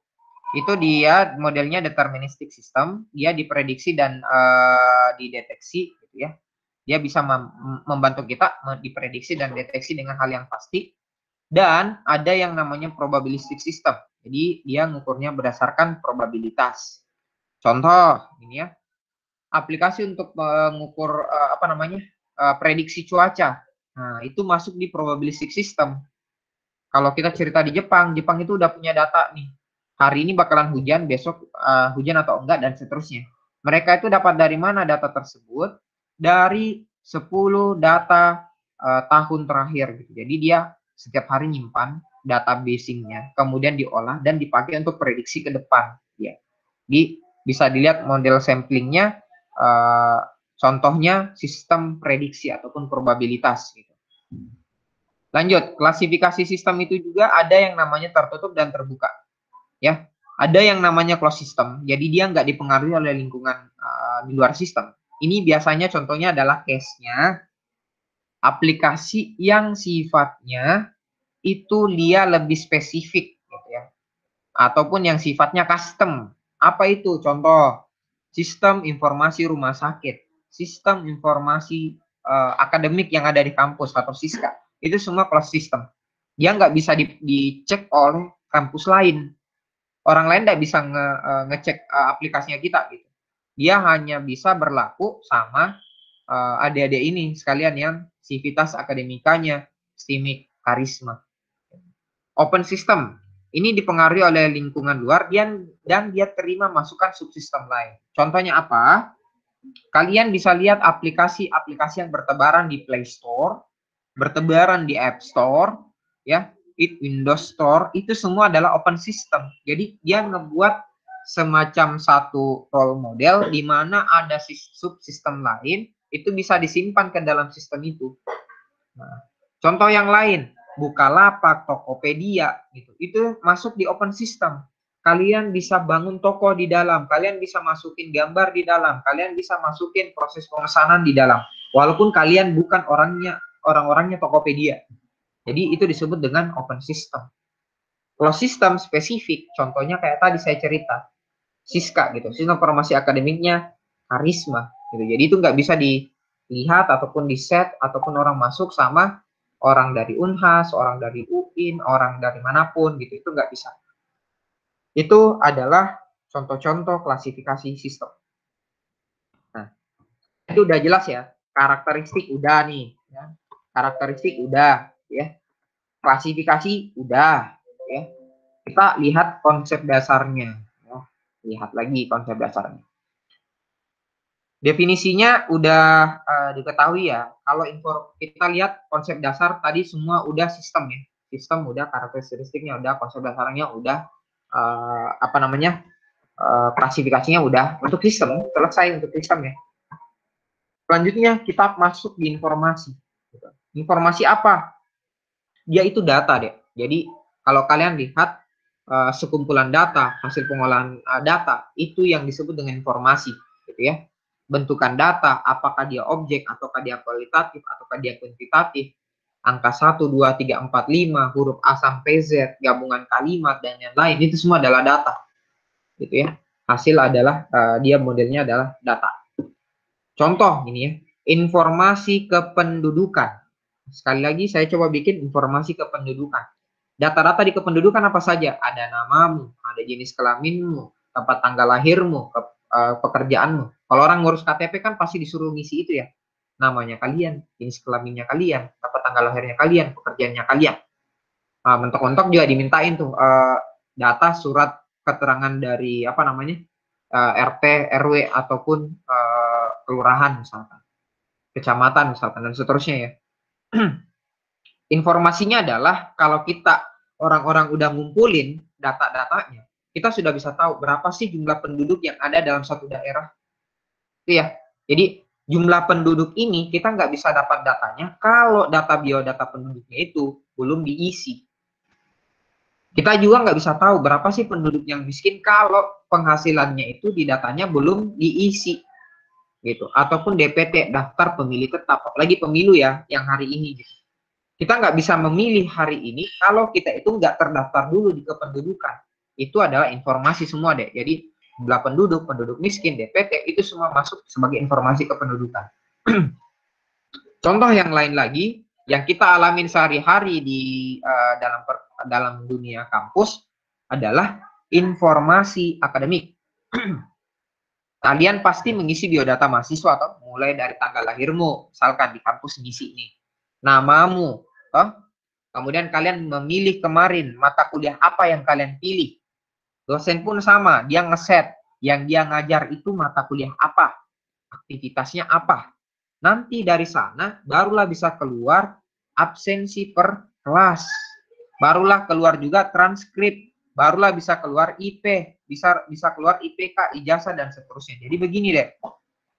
itu dia modelnya deterministic system, dia diprediksi dan dideteksi gitu ya. Dia bisa membantu kita diprediksi dan deteksi dengan hal yang pasti. Dan ada yang namanya probabilistic system. Jadi dia ngukurnya berdasarkan probabilitas. Contoh ini ya, aplikasi untuk mengukur prediksi cuaca. Nah, itu masuk di probabilistic system. Kalau kita cerita di Jepang itu udah punya data nih. Hari ini bakalan hujan, besok hujan atau enggak, dan seterusnya. Mereka itu dapat dari mana data tersebut? Dari 10 data tahun terakhir. Gitu. Jadi dia setiap hari nyimpan data basingnya, kemudian diolah dan dipakai untuk prediksi ke depan. Ya. Bisa dilihat model samplingnya, contohnya sistem prediksi ataupun probabilitas. Gitu. Lanjut, klasifikasi sistem itu juga ada yang namanya tertutup dan terbuka. Ya, ada yang namanya closed system. Jadi dia nggak dipengaruhi oleh lingkungan di luar sistem. Ini biasanya contohnya adalah case-nya aplikasi yang sifatnya itu dia lebih spesifik, gitu ya. Ataupun yang sifatnya custom. Apa itu? Contoh, sistem informasi rumah sakit, sistem informasi akademik yang ada di kampus atau Siska. Itu semua closed system. Dia nggak bisa dicek oleh kampus lain. Orang lain nggak bisa ngecek aplikasinya kita gitu. Dia hanya bisa berlaku sama adik-adik ini sekalian yang sivitas akademikanya, STIMIK, karisma. Open system ini dipengaruhi oleh lingkungan luar dan dia terima masukan subsistem lain. Contohnya apa? Kalian bisa lihat aplikasi-aplikasi yang bertebaran di Play Store, bertebaran di App Store, ya, Windows Store, itu semua adalah open system. Jadi dia ngebuat semacam satu role model di mana ada subsistem lain, itu bisa disimpan ke dalam sistem itu. Nah, contoh yang lain, Bukalapak, Tokopedia, gitu. Itu masuk di open system. Kalian bisa bangun toko di dalam, kalian bisa masukin gambar di dalam, kalian bisa masukin proses pemesanan di dalam. Walaupun kalian bukan orang-orangnya Tokopedia. Jadi itu disebut dengan open system. Closed system spesifik, contohnya kayak tadi saya cerita. Siska gitu, sistem informasi akademiknya karisma gitu. Jadi itu nggak bisa dilihat ataupun di set ataupun orang masuk sama orang dari Unhas, orang dari UIN, orang dari manapun gitu, itu nggak bisa. Itu adalah contoh-contoh klasifikasi sistem. Nah, itu udah jelas ya, karakteristik udah nih, ya. Karakteristik udah, ya. Klasifikasi udah, ya. Kita lihat konsep dasarnya, ya. Lihat lagi konsep dasarnya. Definisinya udah diketahui ya. Kalau kita lihat konsep dasar tadi semua udah sistem ya. Sistem udah, karakteristiknya udah, konsep dasarnya udah, apa namanya, klasifikasinya udah. Untuk sistem selesai untuk sistem ya. Selanjutnya kita masuk di informasi. Informasi apa? Dia itu data deh. Jadi kalau kalian lihat sekumpulan data, hasil pengolahan data, itu yang disebut dengan informasi, gitu ya. Bentukan data, apakah dia objek, ataukah dia kualitatif, ataukah dia kuantitatif, angka 1, 2, 3, 4, 5, huruf A sampai Z, gabungan kalimat, dan yang lain, itu semua adalah data, gitu ya. Hasil adalah, dia modelnya adalah data. Contoh ini ya, informasi kependudukan. Sekali lagi saya coba bikin informasi kependudukan. Data-data di kependudukan apa saja? Ada namamu, ada jenis kelaminmu, tempat tanggal lahirmu, pekerjaanmu. Kalau orang ngurus KTP kan pasti disuruh ngisi itu ya. Namanya kalian, jenis kelaminnya kalian, tempat tanggal lahirnya kalian, pekerjaannya kalian. Mentok-mentok juga dimintain tuh data surat keterangan dari apa namanya, RT, RW ataupun kelurahan misalkan, kecamatan misalkan, dan seterusnya ya. Informasinya adalah kalau kita orang-orang udah ngumpulin data-datanya, kita sudah bisa tahu berapa sih jumlah penduduk yang ada dalam satu daerah. Itu ya. Jadi jumlah penduduk ini kita nggak bisa dapat datanya kalau data biodata penduduknya itu belum diisi. Kita juga nggak bisa tahu berapa sih penduduk yang miskin kalau penghasilannya itu di datanya belum diisi. Gitu. Ataupun DPT, daftar pemilih tetap, apalagi pemilu ya yang hari ini gitu. Kita nggak bisa memilih hari ini kalau kita itu nggak terdaftar dulu di kependudukan. Itu adalah informasi semua deh. Jadi jumlah penduduk, penduduk miskin, DPT itu semua masuk sebagai informasi kependudukan. Contoh yang lain lagi yang kita alamin sehari-hari di dalam dunia kampus adalah informasi akademik. Kalian pasti mengisi biodata mahasiswa atau mulai dari tanggal lahirmu, misalkan di kampus ngisi nih, namamu, toh? Kemudian kalian memilih kemarin mata kuliah apa yang kalian pilih. Dosen pun sama, dia ngeset yang dia ngajar itu mata kuliah apa, aktivitasnya apa. Nanti dari sana barulah bisa keluar absensi per kelas. Barulah keluar juga transkrip, barulah bisa keluar IP, bisa keluar IPK, ijazah dan seterusnya. Jadi begini deh.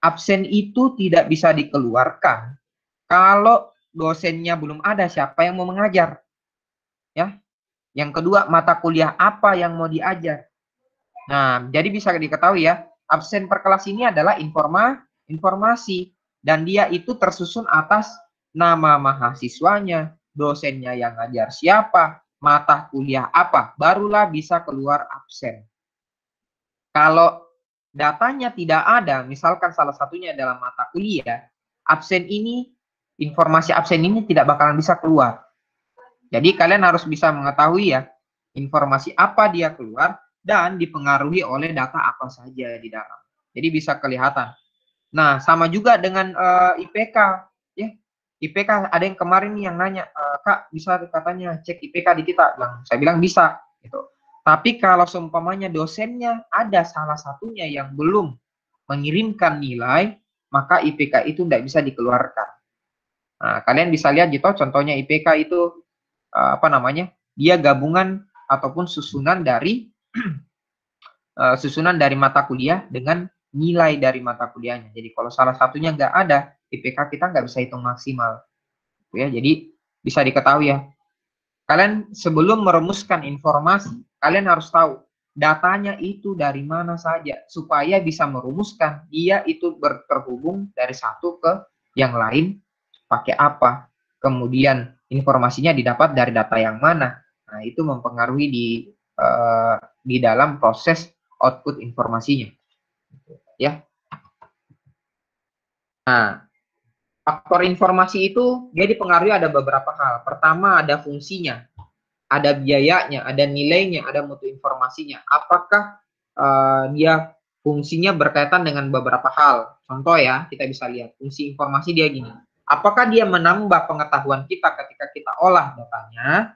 Absen itu tidak bisa dikeluarkan kalau dosennya belum ada, siapa yang mau mengajar. Ya. Yang kedua, mata kuliah apa yang mau diajar. Nah, jadi bisa diketahui ya, absen per kelas ini adalah informasi dan dia itu tersusun atas nama mahasiswanya, dosennya yang ngajar siapa, mata kuliah apa, barulah bisa keluar absen. Kalau datanya tidak ada, misalkan salah satunya adalah mata kuliah, absen ini, informasi absen ini tidak bakalan bisa keluar. Jadi kalian harus bisa mengetahui ya, informasi apa dia keluar dan dipengaruhi oleh data apa saja di dalam. Jadi bisa kelihatan. Nah, sama juga dengan IPK. Ya, IPK ada yang kemarin nih yang nanya, Kak bisa katanya cek IPK di kita. Saya bilang bisa. Gitu. Tapi kalau seumpamanya dosennya ada salah satunya yang belum mengirimkan nilai, maka IPK itu tidak bisa dikeluarkan. Nah, kalian bisa lihat gitu, contohnya IPK itu apa namanya? Dia gabungan ataupun susunan dari mata kuliah dengan nilai dari mata kuliahnya. Jadi kalau salah satunya nggak ada, IPK kita nggak bisa hitung maksimal. Ya, jadi bisa diketahui ya. Kalian sebelum merumuskan informasi, kalian harus tahu datanya itu dari mana saja supaya bisa merumuskan dia itu terhubung dari satu ke yang lain pakai apa. Kemudian informasinya didapat dari data yang mana. Nah, itu mempengaruhi di dalam proses output informasinya. Ya. Nah, faktor informasi itu dia dipengaruhi ada beberapa hal. Pertama ada fungsinya, ada biayanya, ada nilainya, ada mutu informasinya. Apakah dia fungsinya berkaitan dengan beberapa hal. Contoh ya, kita bisa lihat fungsi informasi dia gini. Apakah dia menambah pengetahuan kita ketika kita olah datanya?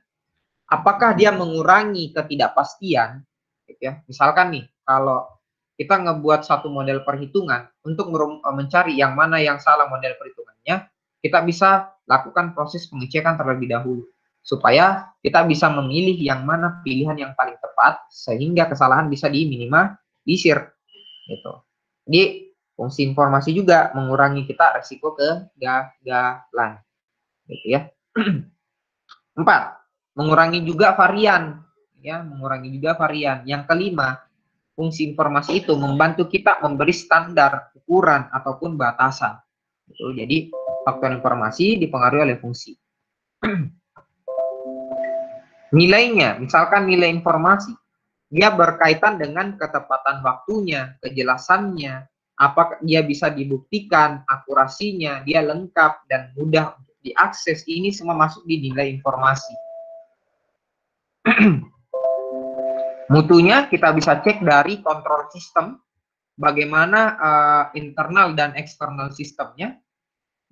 Apakah dia mengurangi ketidakpastian? Gitu ya. Misalkan nih, kalau kita ngebuat satu model perhitungan untuk mencari yang mana yang salah model perhitungannya, kita bisa lakukan proses pengecekan terlebih dahulu supaya kita bisa memilih yang mana pilihan yang paling tepat sehingga kesalahan bisa diminimalisir gitu. Jadi fungsi informasi juga mengurangi kita resiko kegagalan gitu ya. 4. Mengurangi juga varian ya, mengurangi juga varian. Yang kelima, fungsi informasi itu membantu kita memberi standar, ukuran ataupun batasan. Gitu. Jadi faktor informasi dipengaruhi oleh fungsi. Nilainya, misalkan nilai informasi, dia berkaitan dengan ketepatan waktunya, kejelasannya, apakah dia bisa dibuktikan, akurasinya, dia lengkap dan mudah untuk diakses. Ini semua masuk di nilai informasi. Mutunya kita bisa cek dari kontrol sistem, bagaimana internal dan eksternal sistemnya,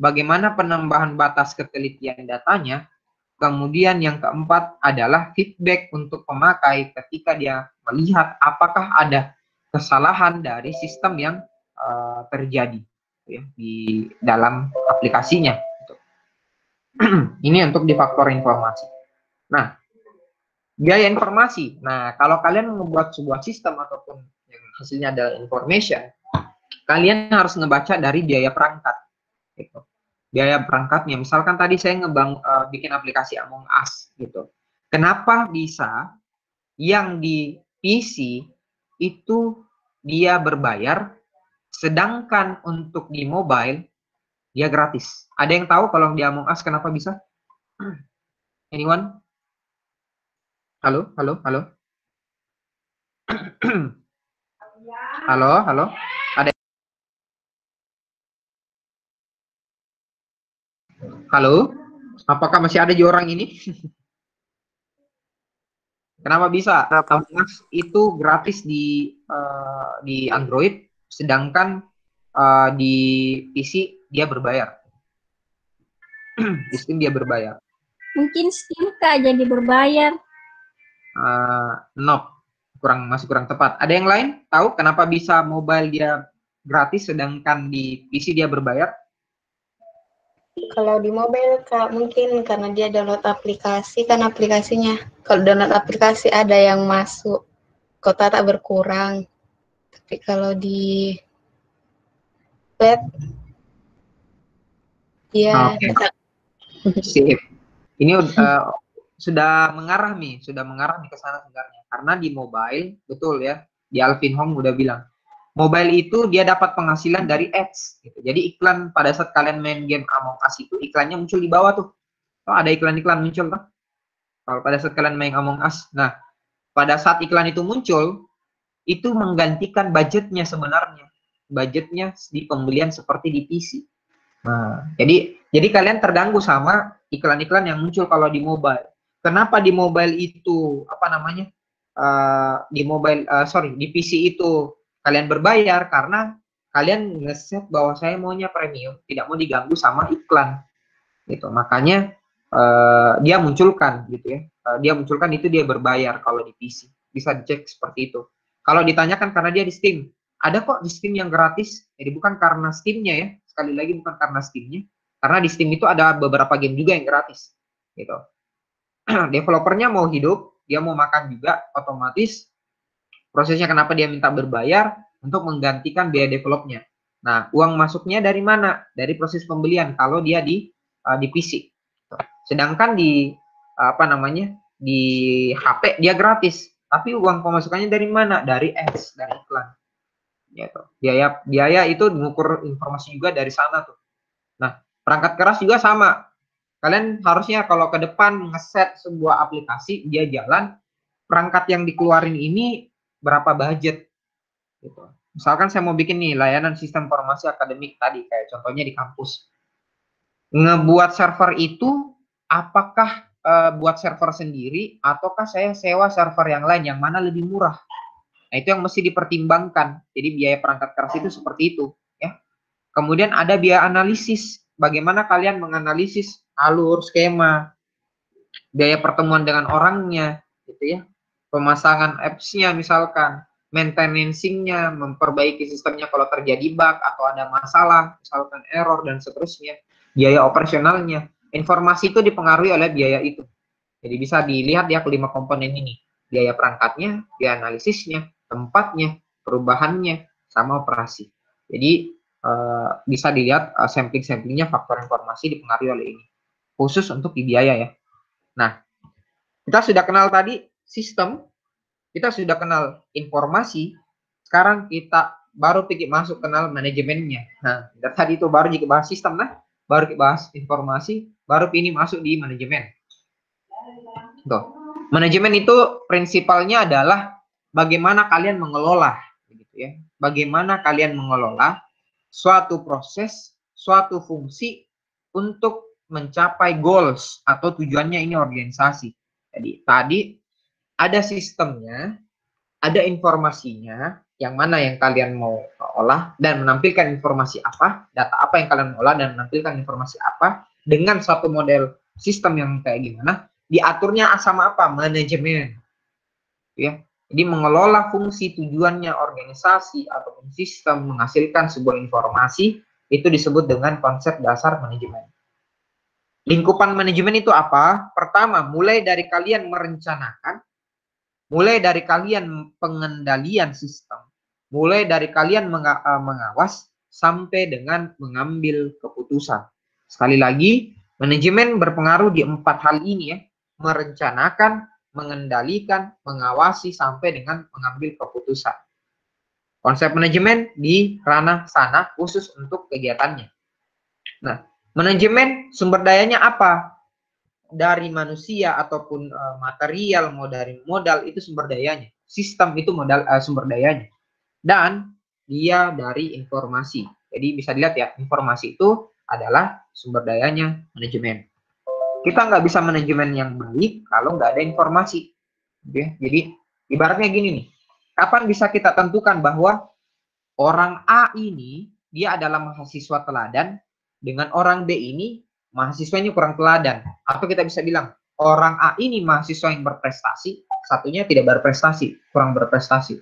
bagaimana penambahan batas ketelitian datanya. Kemudian yang keempat adalah feedback untuk pemakai ketika dia melihat apakah ada kesalahan dari sistem yang terjadi ya, di dalam aplikasinya. Ini untuk di faktor informasi. Nah, biaya informasi. Nah, kalau kalian membuat sebuah sistem ataupun yang hasilnya adalah information, kalian harus ngebaca dari biaya perangkat. Gitu. Biaya perangkatnya. Misalkan tadi saya bikin aplikasi Among Us gitu. Kenapa bisa yang di PC itu dia berbayar, sedangkan untuk di mobile dia gratis? Ada yang tahu kalau di Among Us kenapa bisa? Anyone? Halo, halo, halo. Halo, halo. Ada? Halo? Apakah masih ada di orang ini? Kenapa bisa? Among Us itu gratis di Android, sedangkan di PC dia berbayar. Di Steam dia berbayar. Mungkin Steam Kak jadi berbayar. Nope, masih kurang tepat. Ada yang lain tahu kenapa bisa mobile dia gratis, sedangkan di PC dia berbayar? Kalau di mobile Kak mungkin karena dia download aplikasi kan aplikasinya. Kalau download aplikasi ada yang masuk, kota tak berkurang. Tapi kalau di web dia Sip. Ini sudah mengarah nih ke sana sebenarnya. Karena di mobile, betul ya, di Alvin Hong udah bilang, mobile itu dia dapat penghasilan dari ads. Gitu. Jadi iklan pada saat kalian main game Among Us itu iklannya muncul di bawah tuh. Oh, ada iklan-iklan muncul tuh. Kalau pada saat kalian main Among Us. Nah, pada saat iklan itu muncul, itu menggantikan budgetnya sebenarnya. Budgetnya di pembelian seperti di PC. Nah, jadi kalian terganggu sama iklan-iklan yang muncul kalau di mobile. Kenapa di mobile itu di PC itu kalian berbayar karena kalian ngeset bahwa saya maunya premium, tidak mau diganggu sama iklan. Gitu. Makanya dia munculkan gitu ya. Dia munculkan itu dia berbayar kalau di PC. Bisa dicek seperti itu. Kalau ditanyakan karena dia di Steam, ada kok di Steam yang gratis. Jadi bukan karena Steam-nya ya. Sekali lagi bukan karena Steam-nya. Karena di Steam itu ada beberapa game juga yang gratis. Gitu. Developernya mau hidup, dia mau makan juga, otomatis prosesnya kenapa dia minta berbayar untuk menggantikan biaya developnya. Nah, uang masuknya dari mana? Dari proses pembelian kalau dia di PC. Sedangkan di di HP dia gratis, tapi uang pemasukannya dari mana? Dari ads, dari iklan. Gitu. Biaya itu mengukur informasi juga dari sana tuh. Nah, perangkat keras juga sama. Kalian harusnya kalau ke depan ngeset sebuah aplikasi dia jalan, perangkat yang dikeluarin ini berapa budget Gitu. Misalkan saya mau bikin nih layanan sistem informasi akademik tadi, kayak contohnya di kampus. Ngebuat server itu, apakah buat server sendiri, ataukah saya sewa server yang lain, yang mana lebih murah? Nah, itu yang mesti dipertimbangkan. Jadi biaya perangkat keras itu seperti itu, ya. Kemudian ada biaya analisis. Bagaimana kalian menganalisis alur, skema, biaya pertemuan dengan orangnya, gitu ya. Pemasangan apps-nya misalkan, maintenance-nya, memperbaiki sistemnya kalau terjadi bug atau ada masalah, misalkan error dan seterusnya. Biaya operasionalnya. Informasi itu dipengaruhi oleh biaya itu. Jadi bisa dilihat ya kelima komponen ini. Biaya perangkatnya, biaya analisisnya, tempatnya, perubahannya, sama operasi. Jadi bisa dilihat sampling-samplingnya faktor informasi dipengaruhi oleh ini. Khusus untuk di biaya ya. Nah, kita sudah kenal tadi sistem, kita sudah kenal informasi, sekarang kita baru pikir masuk kenal manajemennya. Nah, tadi itu baru kita bahas sistem, nah, baru kita bahas informasi, baru ini masuk di manajemen. Tuh. Manajemen itu prinsipalnya adalah bagaimana kalian mengelola, gitu ya. Bagaimana kalian mengelola suatu proses, suatu fungsi untuk mencapai goals atau tujuannya ini organisasi. Jadi tadi ada sistemnya, ada informasinya, yang mana yang kalian mau olah dan menampilkan informasi apa, data apa yang kalian olah dan menampilkan informasi apa dengan satu model sistem yang kayak gimana, diaturnya sama apa? Manajemen. Ya. Jadi mengelola fungsi tujuannya organisasi ataupun sistem menghasilkan sebuah informasi itu disebut dengan konsep dasar manajemen. Lingkupan manajemen itu apa? Pertama, mulai dari kalian merencanakan, mulai dari kalian pengendalian sistem, mulai dari kalian mengawas sampai dengan mengambil keputusan. Sekali lagi, manajemen berpengaruh di 4 hal ini ya. Merencanakan, mengendalikan, mengawasi sampai dengan mengambil keputusan. Konsep manajemen di ranah sana khusus untuk kegiatannya. Nah, manajemen sumber dayanya apa? Dari manusia ataupun material, mau dari modal itu sumber dayanya. Sistem itu modal sumber dayanya. Dan dia dari informasi. Jadi bisa dilihat ya, informasi itu adalah sumber dayanya manajemen. Kita nggak bisa manajemen yang baik kalau nggak ada informasi. Oke? Jadi ibaratnya gini nih, kapan bisa kita tentukan bahwa orang A ini dia adalah mahasiswa teladan dengan orang B ini mahasiswanya kurang teladan. Atau kita bisa bilang orang A ini mahasiswa yang berprestasi, satunya tidak berprestasi, kurang berprestasi.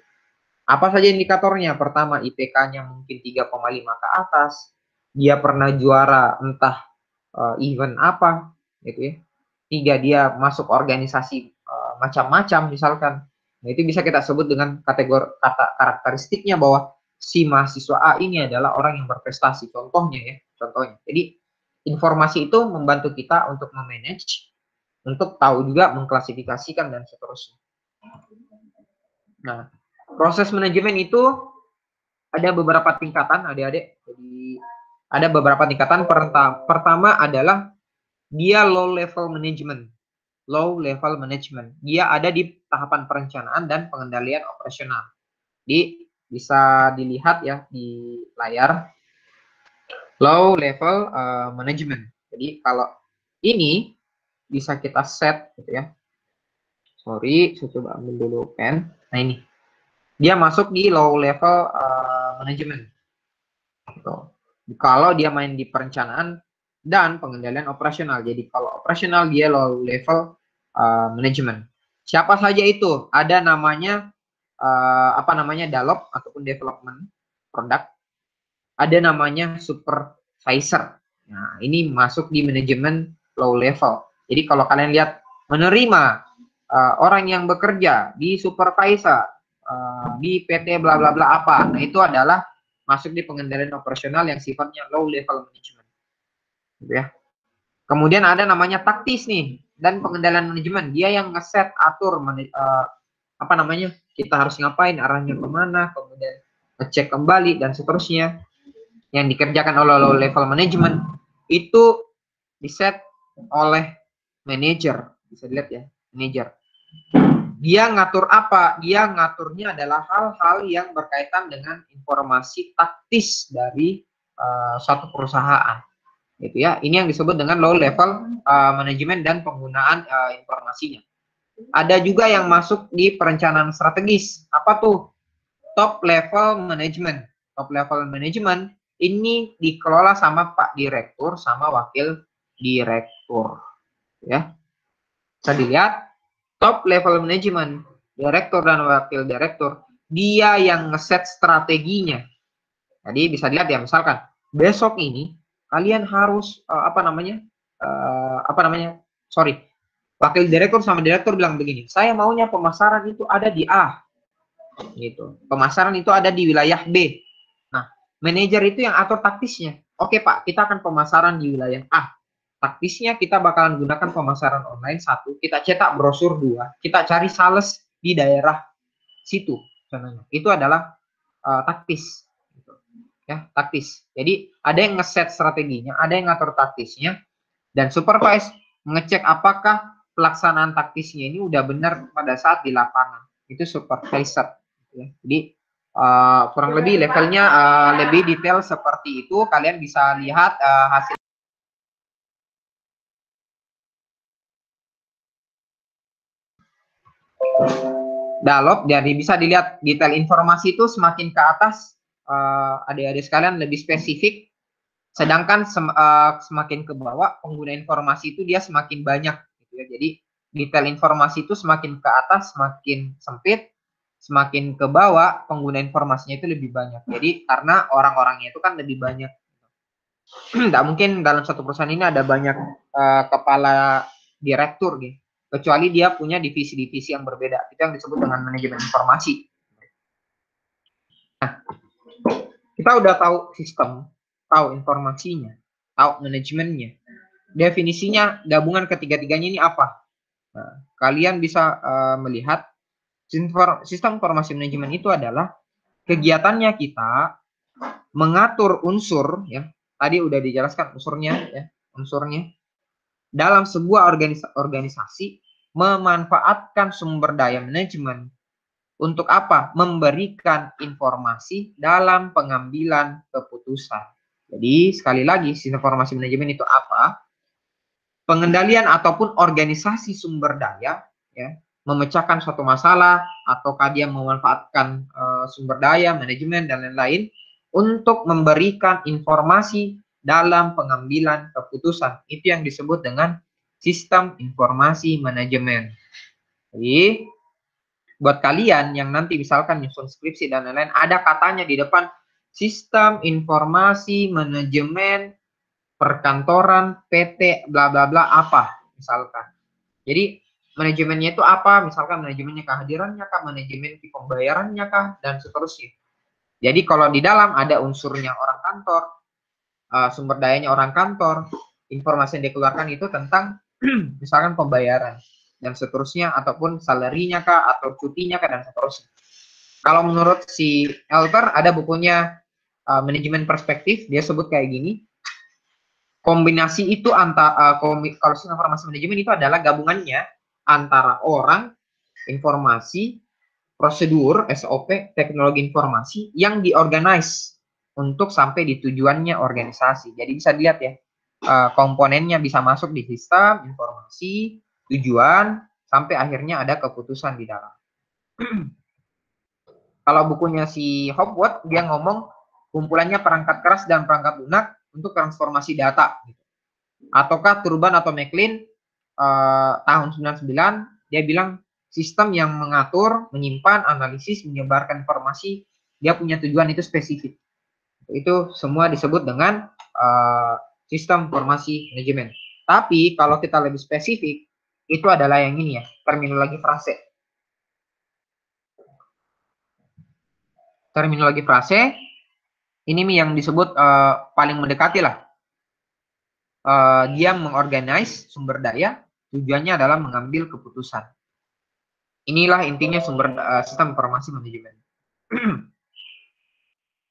Apa saja indikatornya? Pertama, IPK-nya mungkin 3,5 ke atas. Dia pernah juara entah event apa, gitu ya. 3, dia masuk organisasi macam-macam misalkan. Nah, itu bisa kita sebut dengan karakteristiknya bahwa si mahasiswa A ini adalah orang yang berprestasi. Contohnya ya, contohnya. Jadi informasi itu membantu kita untuk memanage, untuk tahu juga mengklasifikasikan dan seterusnya. Nah, proses manajemen itu ada beberapa tingkatan, adik-adik. Jadi ada beberapa tingkatan. Pertama adalah dia low level management. Low level management. Dia ada di tahapan perencanaan dan pengendalian operasional. Jadi bisa dilihat ya di layar. Low level management. Jadi kalau ini bisa kita set gitu ya. Sorry, saya coba ambil dulu pen. Nah ini. Dia masuk di low level management. Gitu. Kalau dia main di perencanaan dan pengendalian operasional. Jadi kalau operasional dia low level management. Siapa saja itu? Ada namanya DALOP ataupun development product. Ada namanya supervisor. Nah, ini masuk di manajemen low level. Jadi kalau kalian lihat menerima orang yang bekerja di supervisor di PT bla bla bla apa. Nah, itu adalah masuk di pengendalian operasional yang sifatnya low level management. Gitu ya. Kemudian ada namanya taktis nih dan pengendalian manajemen. Dia yang ngeset atur kita harus ngapain, arahnya kemana, kemudian ngecek kembali dan seterusnya. Yang dikerjakan oleh low level management itu diset oleh manager. Bisa dilihat ya, manager. Dia ngatur apa? Dia ngaturnya adalah hal-hal yang berkaitan dengan informasi taktis dari suatu perusahaan. Gitu ya. Ini yang disebut dengan low level manajemen dan penggunaan informasinya. Ada juga yang masuk di perencanaan strategis. Apa tuh? Top level management. Top level management ini dikelola sama Pak Direktur sama Wakil Direktur. Ya. Bisa dilihat top level management, direktur dan wakil direktur, dia yang ngeset strateginya. Jadi bisa dilihat ya, misalkan besok ini kalian harus wakil direktur sama direktur bilang begini, saya maunya pemasaran itu ada di A, gitu. Pemasaran itu ada di wilayah B. Nah, manajer itu yang atur taktisnya. Oke Pak, kita akan pemasaran di wilayah A. Taktisnya kita bakalan gunakan pemasaran online 1, kita cetak brosur 2, kita cari sales di daerah situ. Contohnya. Itu adalah taktis. Gitu. Ya, taktis. Jadi ada yang ngeset strateginya, ada yang ngatur taktisnya, dan supervise ngecek apakah pelaksanaan taktisnya ini udah benar pada saat di lapangan. Itu supervisor. Ya. Jadi kurang lebih levelnya lebih detail seperti itu. Kalian bisa lihat hasil Dalop, jadi bisa dilihat detail informasi itu semakin ke atas, adik-adik sekalian lebih spesifik, sedangkan semakin ke bawah pengguna informasi itu dia semakin banyak, gitu ya. Jadi detail informasi itu semakin ke atas semakin sempit, semakin ke bawah pengguna informasinya itu lebih banyak. Jadi karena orang-orangnya itu kan lebih banyak. Tidak mungkin dalam satu perusahaan ini ada banyak kepala direktur, gitu. Kecuali dia punya divisi-divisi yang berbeda. Itu yang disebut dengan manajemen informasi. Nah, kita udah tahu sistem, tahu informasinya, tahu manajemennya. Definisinya gabungan ketiga-tiganya ini apa? Nah, kalian bisa melihat sistem informasi manajemen itu adalah kegiatannya kita mengatur unsur, ya. Tadi udah dijelaskan unsurnya, ya, unsurnya. Dalam sebuah organisasi memanfaatkan sumber daya manajemen untuk apa? Memberikan informasi dalam pengambilan keputusan. Jadi sekali lagi sistem informasi manajemen itu apa? Pengendalian ataupun organisasi sumber daya, ya, memecahkan suatu masalah ataukah dia memanfaatkan sumber daya manajemen dan lain-lain untuk memberikan informasi dalam pengambilan keputusan. Itu yang disebut dengan sistem informasi manajemen. Jadi, buat kalian yang nanti misalkan nyusun skripsi dan lain-lain, ada katanya di depan sistem informasi manajemen perkantoran PT bla bla bla apa misalkan. Jadi manajemennya itu apa? Misalkan manajemennya kehadirannya kah, manajemen pembayarannya kah, dan seterusnya. Jadi kalau di dalam ada unsurnya orang kantor, sumber dayanya orang kantor, informasi yang dikeluarkan itu tentang misalkan pembayaran dan seterusnya, ataupun salarinya kah, atau cutinya kah, dan seterusnya. Kalau menurut si Elter ada bukunya manajemen perspektif, dia sebut kayak gini. Kombinasi itu antara kalau sistem informasi manajemen itu adalah gabungannya antara orang, informasi, prosedur, SOP, teknologi informasi yang diorganize untuk sampai di tujuannya organisasi. Jadi bisa dilihat ya, komponennya bisa masuk di sistem, informasi, tujuan, sampai akhirnya ada keputusan di dalam. Kalau bukunya si Hopwood, dia ngomong kumpulannya perangkat keras dan perangkat lunak untuk transformasi data. Ataukah Turban atau McLean tahun 99, dia bilang sistem yang mengatur, menyimpan, analisis, menyebarkan informasi, dia punya tujuan itu spesifik. Itu semua disebut dengan sistem informasi manajemen. Tapi kalau kita lebih spesifik, itu adalah yang ini ya, terminologi frase. Terminologi frase, ini yang disebut paling mendekati lah. Dia mengorganize sumber daya, tujuannya adalah mengambil keputusan. Inilah intinya sumber sistem informasi manajemen.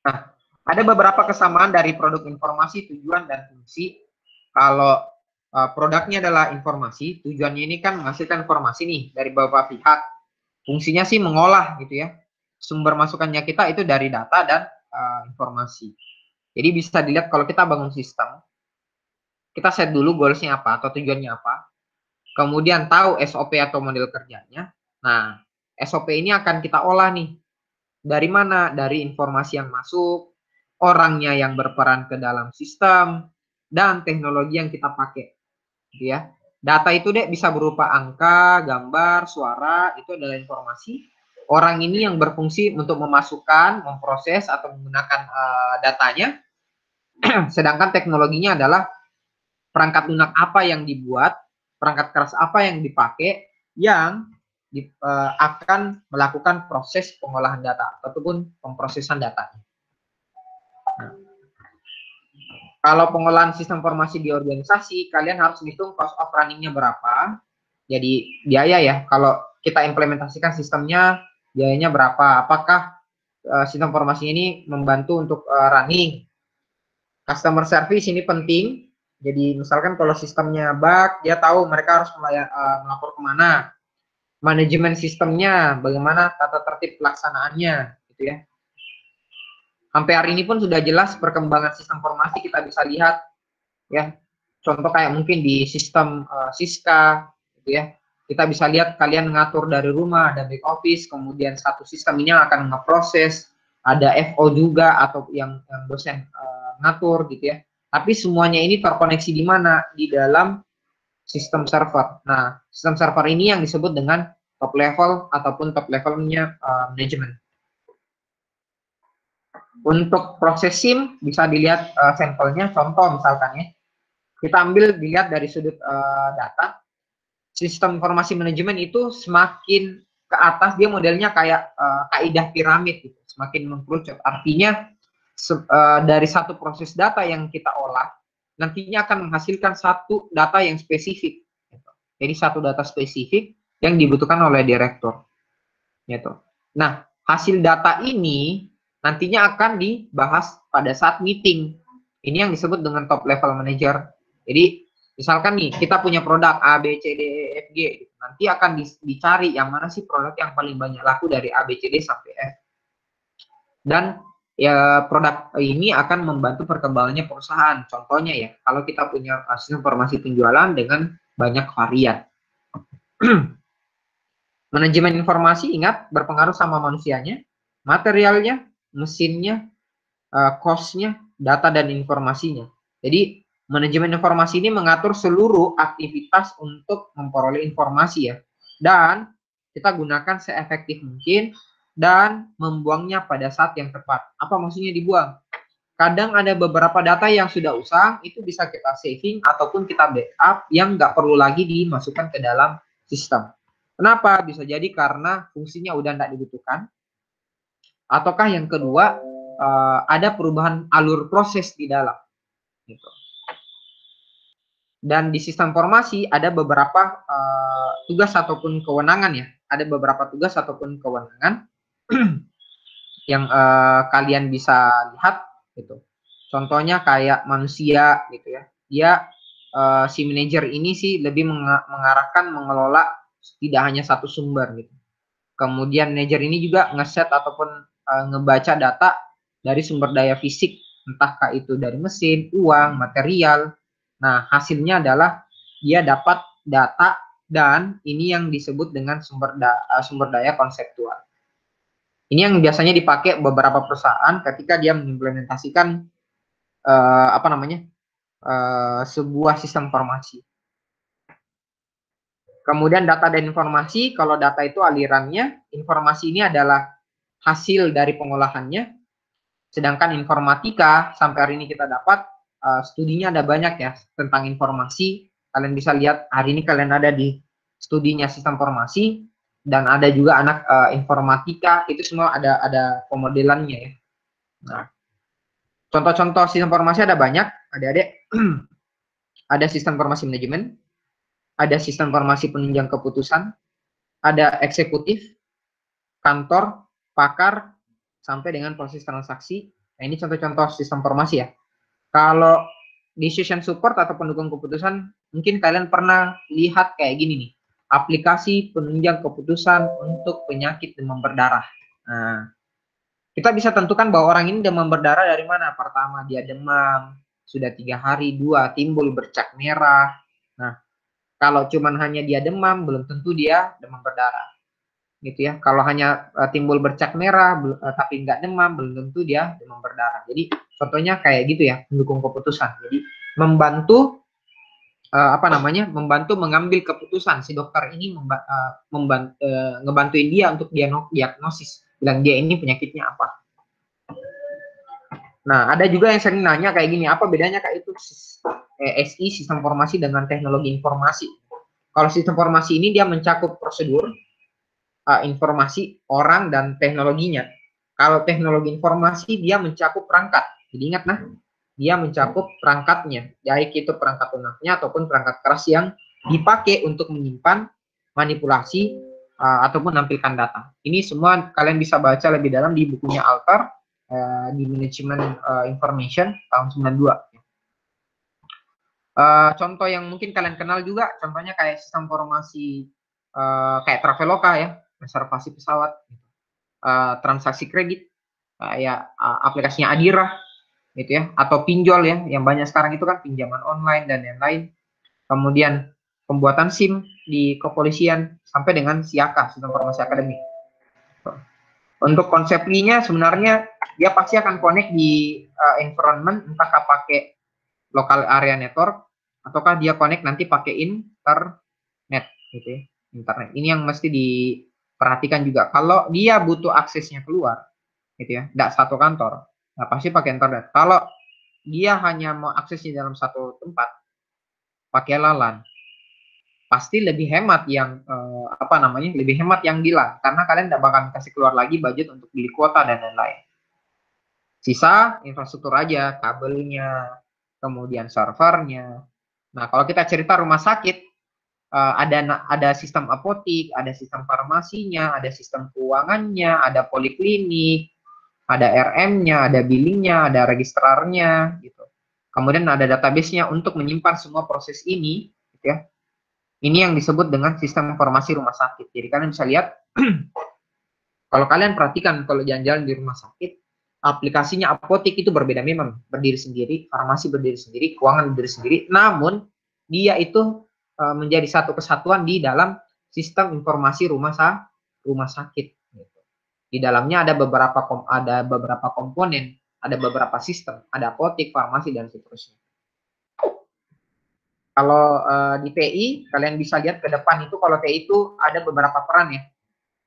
Nah, ada beberapa kesamaan dari produk informasi, tujuan, dan fungsi. Kalau produknya adalah informasi, tujuannya ini kan menghasilkan informasi nih dari beberapa pihak. fungsinya sih mengolah gitu ya. Sumber masukannya kita itu dari data dan informasi. Jadi bisa dilihat kalau kita bangun sistem, kita set dulu goalsnya apa atau tujuannya apa, kemudian tahu SOP atau model kerjanya. Nah, SOP ini akan kita olah nih. Dari mana? Dari informasi yang masuk, orangnya yang berperan ke dalam sistem, dan teknologi yang kita pakai. Gitu ya. Data itu deh bisa berupa angka, gambar, suara, itu adalah informasi. Orang ini yang berfungsi untuk memasukkan, memproses, atau menggunakan datanya. Sedangkan teknologinya adalah perangkat lunak apa yang dibuat, perangkat keras apa yang dipakai, yang akan melakukan proses pengolahan data ataupun pemrosesan data. Nah, kalau pengolahan sistem informasi di organisasi, kalian harus hitung cost of running-nya berapa. Jadi biaya ya, kalau kita implementasikan sistemnya, biayanya berapa? Apakah sistem informasi ini membantu untuk running? Customer service ini penting. Jadi misalkan kalau sistemnya bug, dia tahu mereka harus melapor kemana. Manajemen sistemnya, bagaimana tata tertib pelaksanaannya, gitu ya. Sampai hari ini pun sudah jelas perkembangan sistem informasi kita bisa lihat, ya. Contoh kayak mungkin di sistem Siska, gitu ya. Kita bisa lihat kalian ngatur dari rumah, ada back office, kemudian satu sistem ini akan ngeproses, ada FO juga atau yang dosen ngatur, gitu ya. Tapi semuanya ini terkoneksi di mana? Di dalam sistem server. Nah, sistem server ini yang disebut dengan top level ataupun top levelnya manajemen. Untuk proses SIM bisa dilihat sampelnya, contoh misalkan ya. Kita ambil dilihat dari sudut data. Sistem informasi manajemen itu semakin ke atas dia modelnya kayak kaidah piramid gitu, semakin mengkerucut. Artinya dari satu proses data yang kita olah nantinya akan menghasilkan satu data yang spesifik. Jadi satu data spesifik yang dibutuhkan oleh direktur. Gitu. Nah, hasil data ini nantinya akan dibahas pada saat meeting. Ini yang disebut dengan top level manager. Jadi misalkan nih kita punya produk A, B, C, D, E, F, G. Nanti akan dicari yang mana sih produk yang paling banyak laku dari A, B, C, D sampai F. Dan ya produk ini akan membantu perkembangannya perusahaan. Contohnya ya, kalau kita punya sistem informasi penjualan dengan banyak varian. Manajemen informasi ingat berpengaruh sama manusianya, materialnya, mesinnya, cost-nya, data dan informasinya. Jadi manajemen informasi ini mengatur seluruh aktivitas untuk memperoleh informasi ya. Dan kita gunakan seefektif mungkin dan membuangnya pada saat yang tepat. Apa maksudnya dibuang? Kadang ada beberapa data yang sudah usang, itu bisa kita saving ataupun kita backup yang nggak perlu lagi dimasukkan ke dalam sistem. Kenapa? Bisa jadi karena fungsinya udah nggak dibutuhkan. Ataukah yang kedua, ada perubahan alur proses di dalam. Gitu. Dan di sistem informasi ada beberapa tugas ataupun kewenangan ya. Ada beberapa tugas ataupun kewenangan yang kalian bisa lihat gitu. Contohnya kayak manusia gitu ya. Dia si manajer ini sih lebih mengarahkan mengelola tidak hanya satu sumber gitu. Kemudian manajer ini juga ngeset ataupun ngebaca data dari sumber daya fisik, entahkah itu dari mesin, uang, material. Nah, hasilnya adalah dia dapat data dan ini yang disebut dengan sumber daya konseptual. Ini yang biasanya dipakai beberapa perusahaan ketika dia mengimplementasikan sebuah sistem informasi. Kemudian data dan informasi, kalau data itu alirannya, informasi ini adalah hasil dari pengolahannya. Sedangkan informatika sampai hari ini kita dapat studinya ada banyak ya tentang informasi. Kalian bisa lihat hari ini kalian ada di studinya sistem informasi. Dan ada juga anak informatika, itu semua ada pemodelannya ya. Nah, contoh-contoh sistem informasi ada banyak, adik-adik. Ada sistem informasi manajemen, ada sistem informasi penunjang keputusan, ada eksekutif, kantor, pakar, sampai dengan proses transaksi. Nah, ini contoh-contoh sistem informasi ya. Kalau decision support atau pendukung keputusan, mungkin kalian pernah lihat kayak gini nih. aplikasi penunjang keputusan untuk penyakit demam berdarah. Nah, kita bisa tentukan bahwa orang ini demam berdarah dari mana. Pertama, dia demam, sudah 3 hari, 2, timbul bercak merah. Nah, kalau cuman hanya dia demam, belum tentu dia demam berdarah. Gitu ya. Kalau hanya timbul bercak merah, tapi nggak demam, belum tentu dia demam berdarah. Jadi, contohnya kayak gitu ya, mendukung keputusan. Jadi, membantu membantu mengambil keputusan. Si dokter ini ngebantuin dia untuk diagnosis, bilang dia ini penyakitnya apa. Nah, ada juga yang sering nanya kayak gini, apa bedanya Kak itu SI, sistem informasi dengan teknologi informasi? Kalau sistem informasi ini dia mencakup prosedur, informasi, orang, dan teknologinya. Kalau teknologi informasi dia mencakup perangkat. Jadi ingat nah, dia mencakup perangkatnya, baik itu perangkat lunaknya ataupun perangkat keras yang dipakai untuk menyimpan, manipulasi, ataupun menampilkan data. Ini semua kalian bisa baca lebih dalam di bukunya Alter, di Management Information tahun 92. Contoh yang mungkin kalian kenal juga, contohnya kayak sistem informasi kayak Traveloka ya, reservasi pesawat, transaksi kredit, kayak aplikasinya Adira, gitu ya, atau pinjol ya, yang banyak sekarang itu kan pinjaman online dan lain-lain. Kemudian pembuatan SIM di kepolisian sampai dengan SIAKA, sistem informasi akademik. Untuk konsep I-nya sebenarnya dia pasti akan connect di environment, entah pakai local area network ataukah dia connect nanti pakai internet, gitu ya. Internet ini yang mesti diperhatikan juga. Kalau dia butuh aksesnya keluar, gitu ya, tidak satu kantor, nah pasti pakai internet. Kalau dia hanya mau aksesnya dalam satu tempat, pakai LAN. Pasti lebih hemat yang lebih hemat yang di LAN, karena kalian tidak bakal kasih keluar lagi budget untuk beli kuota dan lain-lain. Sisa infrastruktur aja, kabelnya, kemudian servernya. Nah, kalau kita cerita rumah sakit, ada sistem apotik, ada sistem farmasinya, ada sistem keuangannya, ada poliklinik, ada RM-nya, ada billingnya, ada registrarnya, gitu. Kemudian ada database-nya untuk menyimpan semua proses ini, gitu ya. Ini yang disebut dengan sistem informasi rumah sakit. Jadi kalian bisa lihat, kalau kalian perhatikan kalau jalan-jalan di rumah sakit, aplikasinya apotik itu berbeda memang, berdiri sendiri, farmasi berdiri sendiri, keuangan berdiri sendiri, namun dia itu menjadi satu kesatuan di dalam sistem informasi rumah sakit. Di dalamnya ada beberapa komponen, ada beberapa sistem, ada apotik, farmasi, dan seterusnya. Kalau di TI, kalian bisa lihat ke depan itu, kalau TI itu ada beberapa peran ya.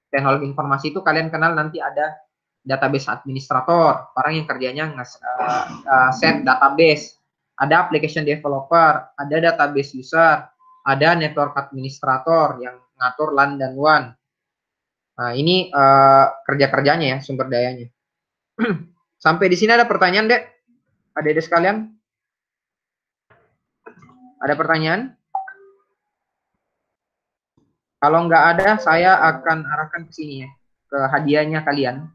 Teknologi informasi itu kalian kenal nanti ada database administrator, orang yang kerjanya set database, ada application developer, ada database user, ada network administrator yang ngatur LAN dan WAN. Nah, ini kerja-kerjanya ya, sumber dayanya. Sampai di sini ada pertanyaan, Dek? Adik-adik sekalian? Ada pertanyaan? Kalau nggak ada, saya akan arahkan ke sini ya, ke hadiahnya kalian.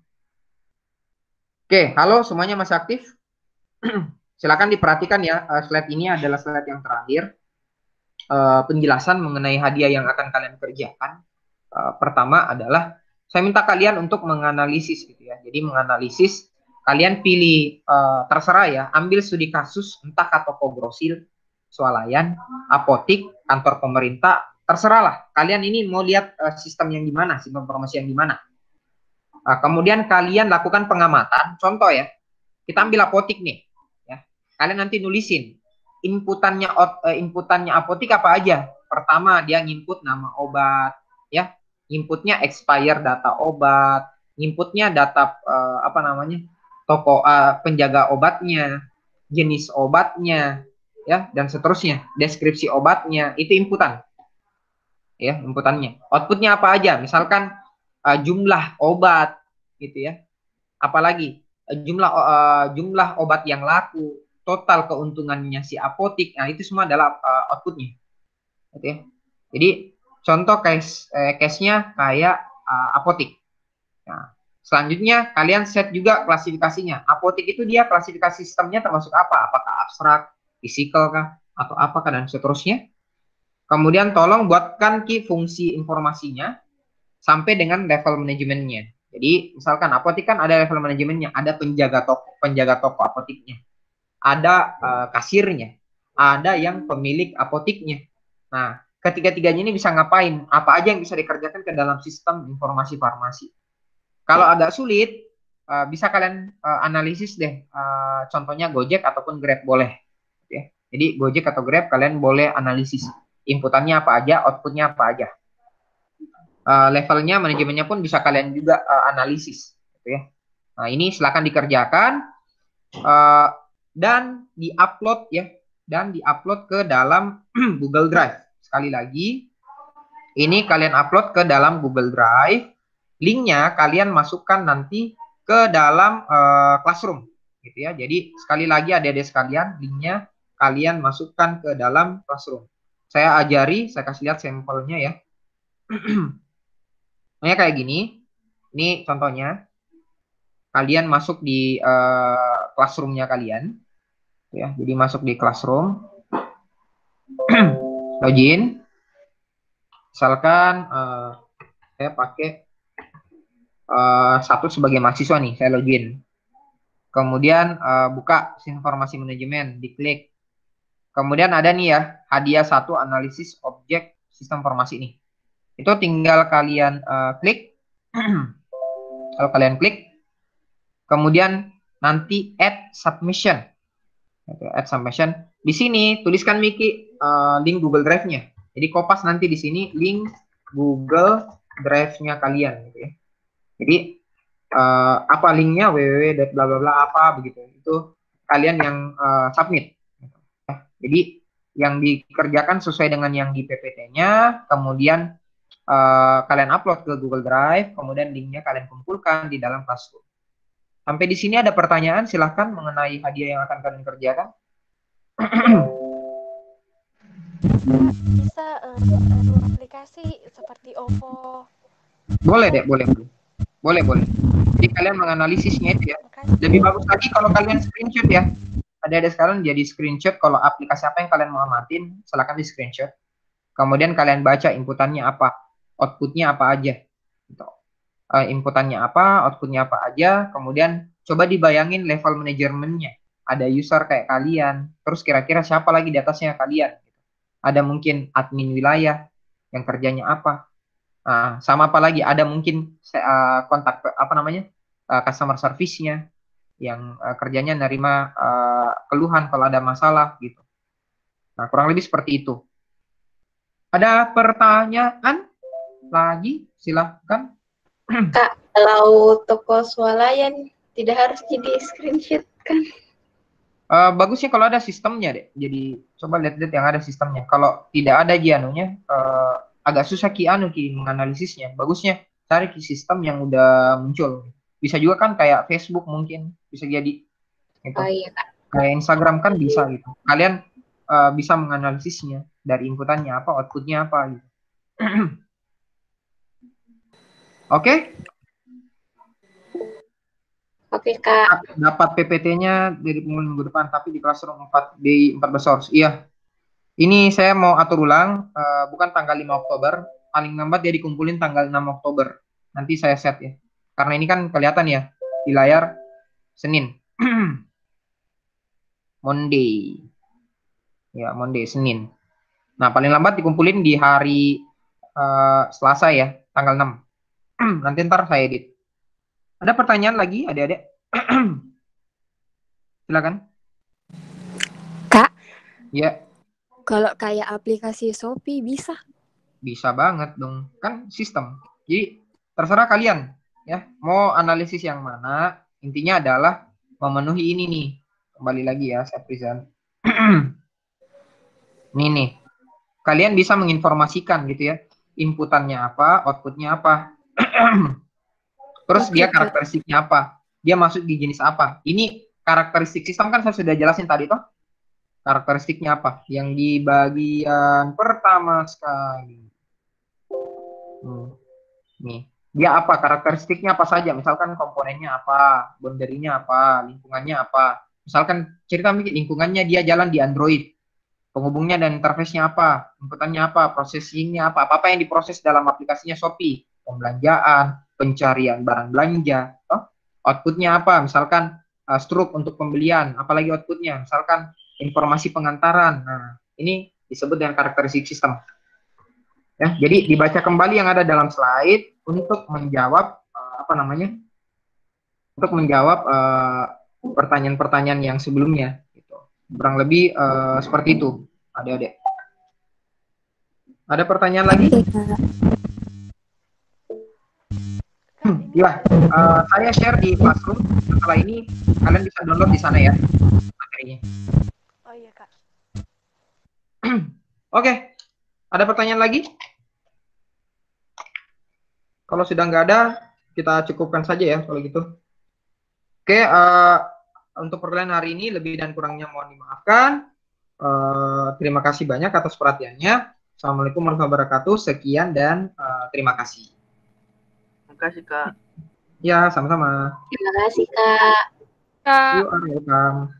Oke, halo semuanya masih aktif? Silakan diperhatikan ya, slide ini adalah slide yang terakhir. Penjelasan mengenai hadiah yang akan kalian kerjakan. Pertama adalah, saya minta kalian untuk menganalisis gitu ya. Jadi menganalisis, kalian pilih, terserah ya, ambil studi kasus, entah toko grosil, swalayan, apotik, kantor pemerintah, terserahlah. Kalian ini mau lihat sistem yang gimana, sistem informasi yang gimana. Kemudian kalian lakukan pengamatan. Contoh ya, kita ambil apotik nih. Ya. Kalian nanti nulisin inputannya apotik apa aja. Pertama dia nginput nama obat, ya. Inputnya expire data obat, inputnya data toko penjaga obatnya, jenis obatnya, ya, dan seterusnya, deskripsi obatnya, itu inputan. Ya, inputannya. Outputnya apa aja? Misalkan jumlah obat gitu ya. Apalagi jumlah obat yang laku, total keuntungannya si apotik. Nah, itu semua adalah outputnya. Gitu ya. Jadi contoh case-nya kayak apotik. Nah, selanjutnya kalian set juga klasifikasinya. Apotik itu dia klasifikasi sistemnya termasuk apa? Apakah abstrak, fisikal kah, atau apakah, dan seterusnya. Kemudian tolong buatkan key fungsi informasinya sampai dengan level manajemennya. Jadi misalkan apotik kan ada level manajemennya, ada penjaga toko apotiknya, ada kasirnya, ada yang pemilik apotiknya. Nah, ketiga-tiganya ini bisa ngapain? Apa aja yang bisa dikerjakan ke dalam sistem informasi farmasi. Kalau agak sulit, bisa kalian analisis deh. Contohnya Gojek ataupun Grab boleh. Ya. Jadi Gojek atau Grab kalian boleh analisis. Inputannya apa aja, outputnya apa aja. Levelnya, manajemennya pun bisa kalian juga analisis. Gitu ya. Nah, ini silakan dikerjakan dan diupload ya, dan diupload ke dalam Google Drive. Sekali lagi, ini kalian upload ke dalam Google Drive. Linknya kalian masukkan nanti ke dalam Classroom, gitu ya. Jadi sekali lagi adik-adik sekalian, linknya kalian masukkan ke dalam Classroom. Saya ajari, saya kasih lihat sampelnya ya. Nah, kayak gini. Ini contohnya. Kalian masuk di Classroom-nya kalian. Ya, jadi masuk di Classroom. Login. Misalkan saya pakai satu sebagai mahasiswa nih, saya login. Kemudian buka informasi manajemen, diklik. Kemudian ada nih ya, hadiah 1 analisis objek sistem informasi nih. Itu tinggal kalian klik. Kalau kalian klik, kemudian nanti add submission. Add submission. Di sini tuliskan Miki link Google Drive-nya. Jadi kopas nanti di sini link Google Drive-nya kalian gitu ya. Jadi apa linknya www.bla apa begitu. Itu kalian yang submit. Jadi yang dikerjakan sesuai dengan yang di PPT-nya, kemudian kalian upload ke Google Drive, kemudian linknya kalian kumpulkan di dalam Classroom. Sampai di sini ada pertanyaan, silahkan mengenai hadiah yang akan kalian kerjakan. Bisa aplikasi seperti OVO. Boleh deh, boleh. Jadi kalian menganalisisnya itu ya. Lebih bagus lagi kalau kalian screenshot ya. Ada sekarang jadi screenshot kalau aplikasi apa yang kalian mau amatin, silakan di screenshot. Kemudian kalian baca inputannya apa, outputnya apa aja. Gitu. Inputannya apa, outputnya apa aja. Kemudian coba dibayangin level manajemennya. Ada user kayak kalian, terus kira-kira siapa lagi di atasnya kalian. Ada mungkin admin wilayah yang kerjanya apa. Sama apa lagi? Ada mungkin kontak customer service-nya yang kerjanya nerima keluhan kalau ada masalah gitu. Nah, kurang lebih seperti itu. Ada pertanyaan lagi? Silahkan. Kak, kalau toko swalayan tidak harus jadi screenshot kan? Bagusnya kalau ada sistemnya deh. Jadi coba lihat-lihat yang ada sistemnya. Kalau tidak ada anunya, agak susah ki menganalisisnya. Bagusnya cari sistem yang udah muncul. Bisa juga kan kayak Facebook mungkin bisa jadi. Gitu. Oh iya Kak. Kayak Instagram kan bisa gitu. Kalian bisa menganalisisnya dari inputannya apa, outputnya apa gitu. Oke? Oke Kak. Dapat PPT-nya dari minggu depan, tapi di Classroom 4 di 14 Source. Iya. Ini saya mau atur ulang, bukan tanggal 5 Oktober, paling lambat dia dikumpulin tanggal 6 Oktober. Nanti saya set ya. Karena ini kan kelihatan ya di layar Senin. Monday. Ya, Monday, Senin. Nah, paling lambat dikumpulin di hari Selasa ya, tanggal 6. Nanti ntar saya edit. Ada pertanyaan lagi, adik-adik? Silakan. Kak? Ya. Kalau kayak aplikasi Shopee bisa? Bisa banget dong, kan sistem. Jadi terserah kalian ya, mau analisis yang mana. Intinya adalah memenuhi ini nih. Kembali lagi ya, saya present. Ini nih. Kalian bisa menginformasikan gitu ya. Inputannya apa, outputnya apa. Terus dia karakteristiknya apa. Dia masuk di jenis apa. Ini karakteristik sistem kan saya sudah jelasin tadi toh. Karakteristiknya apa? Yang di bagian pertama sekali. Nih, dia apa? Karakteristiknya apa saja? Misalkan komponennya apa, boundary-nya apa, lingkungannya apa. Misalkan cerita mungkin lingkungannya dia jalan di Android. penghubungnya dan interface-nya apa, inputannya apa, processing-nya apa yang diproses dalam aplikasinya Shopee, pembelanjaan, pencarian barang belanja, outputnya apa, misalkan struk untuk pembelian, apalagi outputnya, misalkan informasi pengantaran. Nah, ini disebut dengan karakteristik sistem. Ya, jadi dibaca kembali yang ada dalam slide untuk menjawab pertanyaan-pertanyaan yang sebelumnya. Gitu. Kurang lebih seperti itu, adik-adik. Ada pertanyaan lagi? Ya, saya share di Classroom. Setelah ini kalian bisa download di sana ya materinya. Oh iya Kak. Oke, ada pertanyaan lagi? Kalau sudah nggak ada, kita cukupkan saja ya kalau gitu. Oke, untuk perkuliahan hari ini lebih dan kurangnya mohon dimaafkan. Terima kasih banyak atas perhatiannya. Assalamualaikum warahmatullahi wabarakatuh. Sekian dan terima kasih. Terima kasih, Kak. Ya, sama-sama. Terima kasih, Kak. You are welcome.